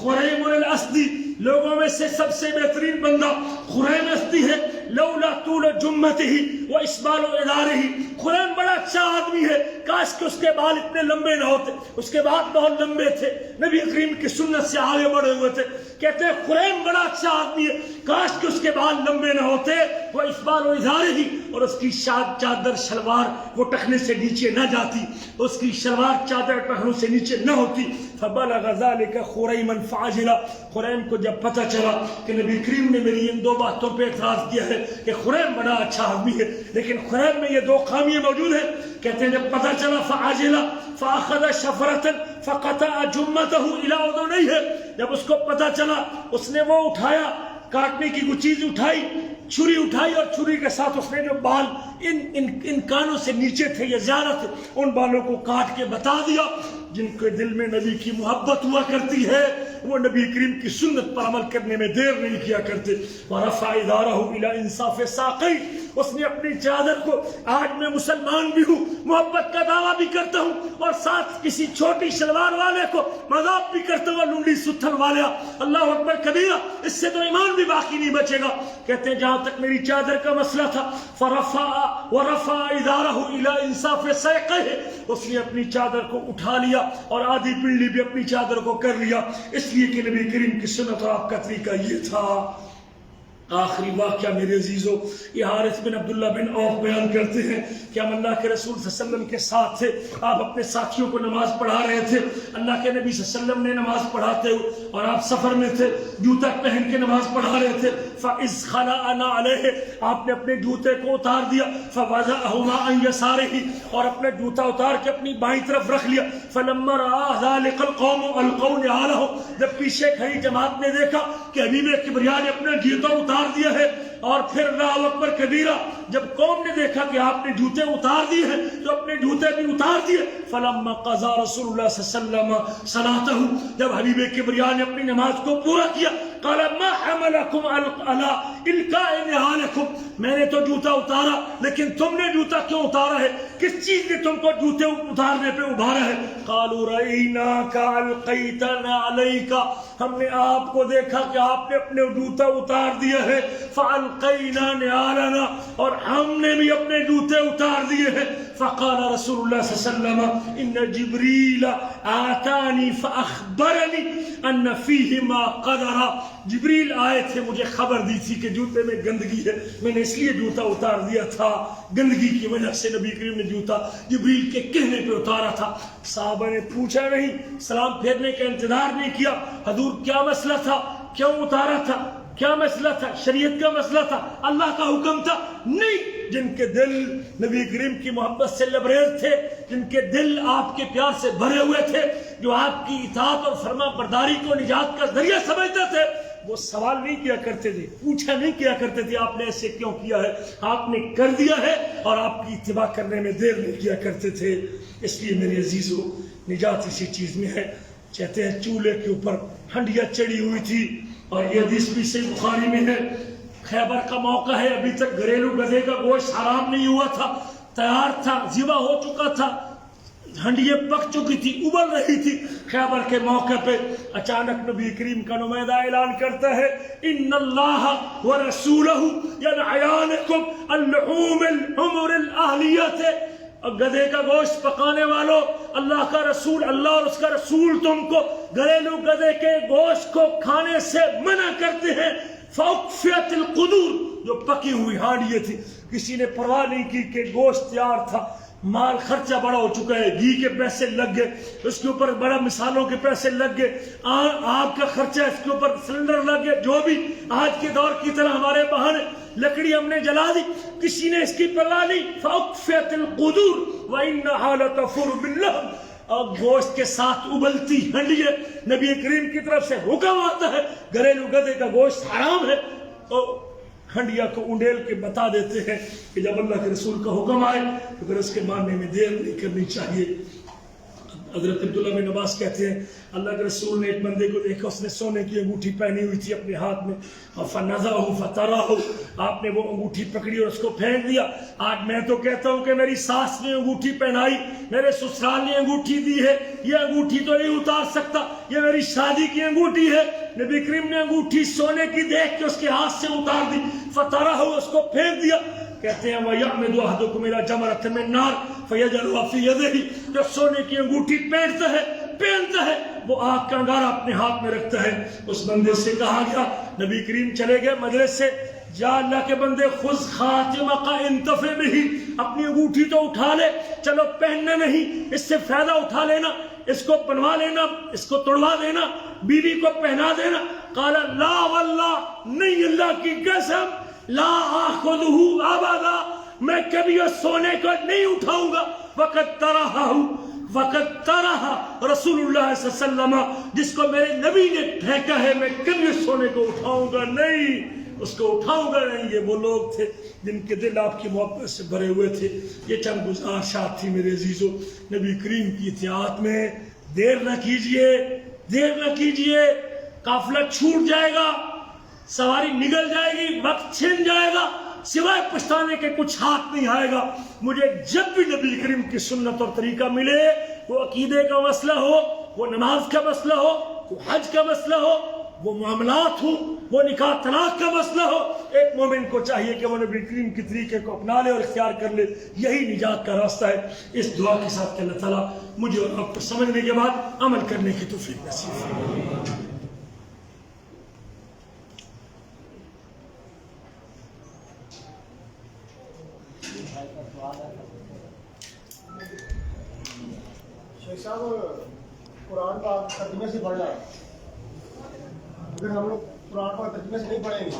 خریم الاسدی، لوگوں میں سے سب سے بہترین بندہ خریم اسدی ہے. لولا طول جمته و اسبال ادارہ، خریم بڑا اچھا آدمی ہے، کاش کہ اس کے بال اتنے لمبے نہ ہوتے. اس کے بال بہت لمبے تھے، نبی کریم کی سنت سے آگے بڑھے ہوئے تھے. کہتے ہیں خریم بڑا اچھا آدمی ہے، کاش کہ اس کے بال لمبے نہ ہوتے، وہ اسبال و ازارے ہی، اور اس کی چادر شلوار وہ ٹخنے سے نیچے نہ جاتی، اس کی شلوار چادر ٹخنوں سے نیچے نہ ہوتی۔ فبلغ ذلك خریما فعجل، خریم کو جب پتہ چلا کہ نبی کریم نے میری ان دو باتوں پہ اعتراض کیا ہے کہ خریم بڑا اچھا آدمی ہے لیکن خریم میں یہ دو خامیاں موجود ہیں، کہتے ہیں جب پتہ چلا فعجل فاخذ شفرة فقطع جمته الى اذنيه، جب اس کو پتہ چلا اس نے وہ اٹھایا، کاٹنے کی کوئی چیز اٹھائی، چھری اٹھائی، اور چھری کے ساتھ اس نے جو بال ان کانوں سے نیچے تھے یا زیادہ تھے ان بالوں کو کاٹ کے بتا دیا۔ جن کے دل میں نبی کی محبت ہوا کرتی ہے وہ نبی کریم کی سنت پر عمل کرنے میں دیر نہیں کیا کرتے۔ ورفع ازارہ الی انصاف ساقی، اس نے اپنی چادر کو، آج میں مسلمان بھی ہوں، محبت کا دعویٰ بھی کرتا ہوں اور ساتھ کسی چھوٹی شلوار والے کو مذاق بھی کرتا ہوں، لنڈی ستھن والے، اللہ اکبر کبیرہ، اس سے تو ایمان بھی باقی نہیں بچے گا۔ کہتے ہیں جہاں تک میری چادر کا مسئلہ تھا، ورفع ازارہ الی انصاف ساقی، اس نے اپنی چادر کو اٹھا لیا اور آدھی پنڈلی بھی اپنی چادر کو کر لیا، اس لیے کہ نبی کریم کی سنت اور آپ کا طریقہ یہ تھا۔ آخری واقعہ میرے عزیزو، یہ حارث بن عبداللہ بن عوف بیان کرتے ہیں کہ ہم اللہ کے رسول صلی اللہ علیہ وسلم کے ساتھ تھے، آپ اپنے ساتھیوں کو نماز پڑھا رہے تھے، اللہ کے نبی صلی اللہ علیہ وسلم نے نماز پڑھاتے ہوئے اور آپ سفر میں تھے، جوتا پہن کے نماز پڑھا رہے تھے، فَإِذْ خَلَعَنَا عَلَيْهِ، آپ نے اپنے جوتے کو اتار دیا، فَوَضَعَهُمَا عَنْ يَسَارِهِ، اور اپنے جوتا اتار کے اپنی بائیں طرف رکھ لیا، فَلَمَّا رَآ ذَلِكَ الْقَوْمُ أَلْقَوْا نِعَالَهُمْ، جب پیچھے کھڑی جماعت نے دیکھا کہ حبیب کبریا نے اپنا جوتا اتار دیا ہے، اور پھر اللہ اکبر کبیرہ، جب قوم نے دیکھا کہ آپ نے جوتے اتار دیے ہیں تو اپنے جوتے بھی اتار دیے۔ فلما قضى رسول اللہ صلی اللہ علیہ وسلم صلاته، جب حبیب کبریا نے اپنی نماز کو پورا کیا، قال ما حملكم على القاء نعالكم، میں نے تو جوتا اتارا لیکن تم نے جوتا کیوں اتارا ہے، کس چیز نے تم کو جوتے اتارنے پہ ابھارا ہے؟ قالوا رأيناك القيت عليك، ہم نے آپ کو دیکھا کہ آپ نے اپنے جوتا اتار دیا ہے، فالقينا نعالنا، اور ہم نے بھی اپنے جوتے اتار دیے ہیں۔ فقال رسول اللہ صلی اللہ علیہ وسلم ان جبریل آتانی فاخبرنی ان فیہ ما قدر، جبریل آئے تھے مجھے خبر دی تھی کہ جوتے میں گندگی ہے، میں نے اس لیے جوتا اتار دیا تھا، گندگی کی وجہ سے نبی کریم نے جوتا جبریل کے کہنے پہ اتارا تھا۔ صحابہ نے پوچھا نہیں، سلام پھیرنے کا انتظار نہیں کیا، حضور کیا مسئلہ تھا، کیوں اتارا تھا، کیا مسئلہ تھا، شریعت کا مسئلہ تھا، اللہ کا حکم تھا؟ نہیں، جن کے دل نبی کریم کی محبت سے لبریز تھے، جن کے دل آپ کے پیار سے بھرے ہوئے تھے، جو آپ کی اطاعت اور فرما برداری کو نجات کا ذریعہ سمجھتے تھے، وہ سوال نہیں کیا کرتے تھے، پوچھا نہیں کیا کرتے تھے آپ نے ایسے کیوں کیا ہے، آپ نے کر دیا ہے اور آپ کی اتباع کرنے میں دیر نہیں کیا کرتے تھے۔ اس لیے میرے عزیزو، نجات اسی چیز میں ہے۔ کہتے ہیں چولہے کے اوپر ہنڈیا چڑھی ہوئی تھی، اور یہ حدیث بھی صحیح بخاری میں ہے، خیبر کا موقع ہے، ابھی تک گھریلو گدھے کا گوشت حرام نہیں ہوا تھا، تیار تھا، ذبح ہو چکا تھا، ہنڈیاں پک چکی تھی، ابل رہی تھی۔ خیبر کے موقع پہ اچانک نبی کریم کا نمائندہ اعلان کرتا ہے ان اللہ ورسولہ ینہیانکم عن لحوم الحمر الاہلیہ، گدھے کا گوشت پکانے والوں، اللہ کا رسول، اللہ اور اس کا رسول تم کو گھریلو گدھے کے گوشت کو کھانے سے منع کرتے ہیں۔ فاکفیت القدور، جو پکی ہوئی ہانڈیاں تھی، کسی نے پرواہ نہیں کی کہ گوشت تیار تھا، مال خرچہ بڑا ہو چکا ہے، گھی کے پیسے لگ گئے، اس کے اوپر بڑا مثالوں کے پیسے لگ گئے، آگ کا خرچہ، اس کے اوپر سلنڈر لگ گئے، جو بھی آج کے دور کی طرح ہمارے بہانے، لکڑی ہم نے جلا دی، کسی نے اس کی پرواہ نہیں۔ فاکفیت القدور وانھا لتفور باللحم، اور گوشت کے ساتھ ابلتی ہنڈیاں، نبی کریم کی طرف سے حکم آتا ہے گھریلو گدھے کا گوشت حرام ہے، تو ہنڈیا کو انڈیل کے بتا دیتے ہیں کہ جب اللہ کے رسول کا حکم آئے تو پھر اس کے ماننے میں دیر نہیں کرنی چاہیے۔ حضرت عبداللہ بن عباس کہتے ہیں اللہ کے رسول نے ایک بندے کو دیکھا، اس نے سونے کی انگوٹھی پہنی ہوئی تھی اپنے ہاتھ میں، فنزعہ فترہ، آپ نے وہ انگوٹھی پکڑی اور اس کو پھینک دیا۔ آج میں تو کہتا ہوں کہ میری ساس نے انگوٹھی پہنائی، میرے سسرال نے انگوٹھی دی ہے، یہ انگوٹھی تو نہیں اتار سکتا، یہ میری شادی کی انگوٹھی ہے۔ نبی کریم نے انگوٹھی سونے کی دیکھ کے اس کے ہاتھ سے اتار دی، فترہ، اس کو پھینک دیا۔ کہتے ہیں وَيَعْمِدُ أَحَدُكُمْ إِلَى جَمْرَةٍ مِّن نَّارٍ فَيَجْعَلُهَا فِي يَدِهِ، جو سونے کی انگوٹھی پہنتا ہے وہ آگ کا انگارہ اپنے ہاتھ میں رکھتا ہے. اس بندے سے کہا گیا, نبی کریم چلے گئے مجلس سے, جا اللہ کے بندے خذ خاتمک انتفع بہ, اپنی انگوٹھی تو اٹھا لے, چلو پہننا نہیں, اس سے فائدہ اٹھا لینا, اس کو بنوا لینا, اس کو توڑوا دینا, بیوی کو پہنا دینا. قال لا واللہ, نہیں اللہ کی قسم, لا آخذہ ابدا, میں کبھی اس سونے کو نہیں اٹھاؤں گا. وقت طرح رسول اللہ صلی اللہ علیہ وسلم, جس کو میرے نبی نے پھینکا ہے, میں کبھی اس سونے کو اٹھاؤں گا نہیں, اس کو اٹھاؤں گا نہیں. یہ وہ لوگ تھے جن کے دل آپ کی محبت سے بھرے ہوئے تھے. یہ چند گزارشات تھی میرے عزیزو نبی کریم کی اطاعت میں. دیر نہ کیجئے, دیر نہ کیجئے, قافلہ چھوٹ جائے گا, سواری نگل جائے گی, وقت چھن جائے گا, سوائے پچھتانے کے کچھ ہاتھ نہیں آئے گا. مجھے جب بھی نبی کریم کی سنت اور طریقہ ملے, وہ عقیدے کا مسئلہ ہو, وہ نماز کا مسئلہ ہو, وہ حج کا مسئلہ ہو, وہ معاملات ہو, وہ نکاح طلاق کا مسئلہ ہو, ایک مومن کو چاہیے کہ وہ نبی کریم کے طریقے کو اپنا لے اور اختیار کر لے. یہی نجات کا راستہ ہے. اس دعا کے ساتھ کہ اللہ تعالیٰ مجھے اور آپ کو سمجھنے کے بعد عمل کرنے کی توفیق نصیب فرمائے. شیخ صاحب, قرآن پاک ترجمے سے پڑھ رہا ہے, اگر ہم لوگ قرآن پاک ترجمے سے نہیں پڑھیں گے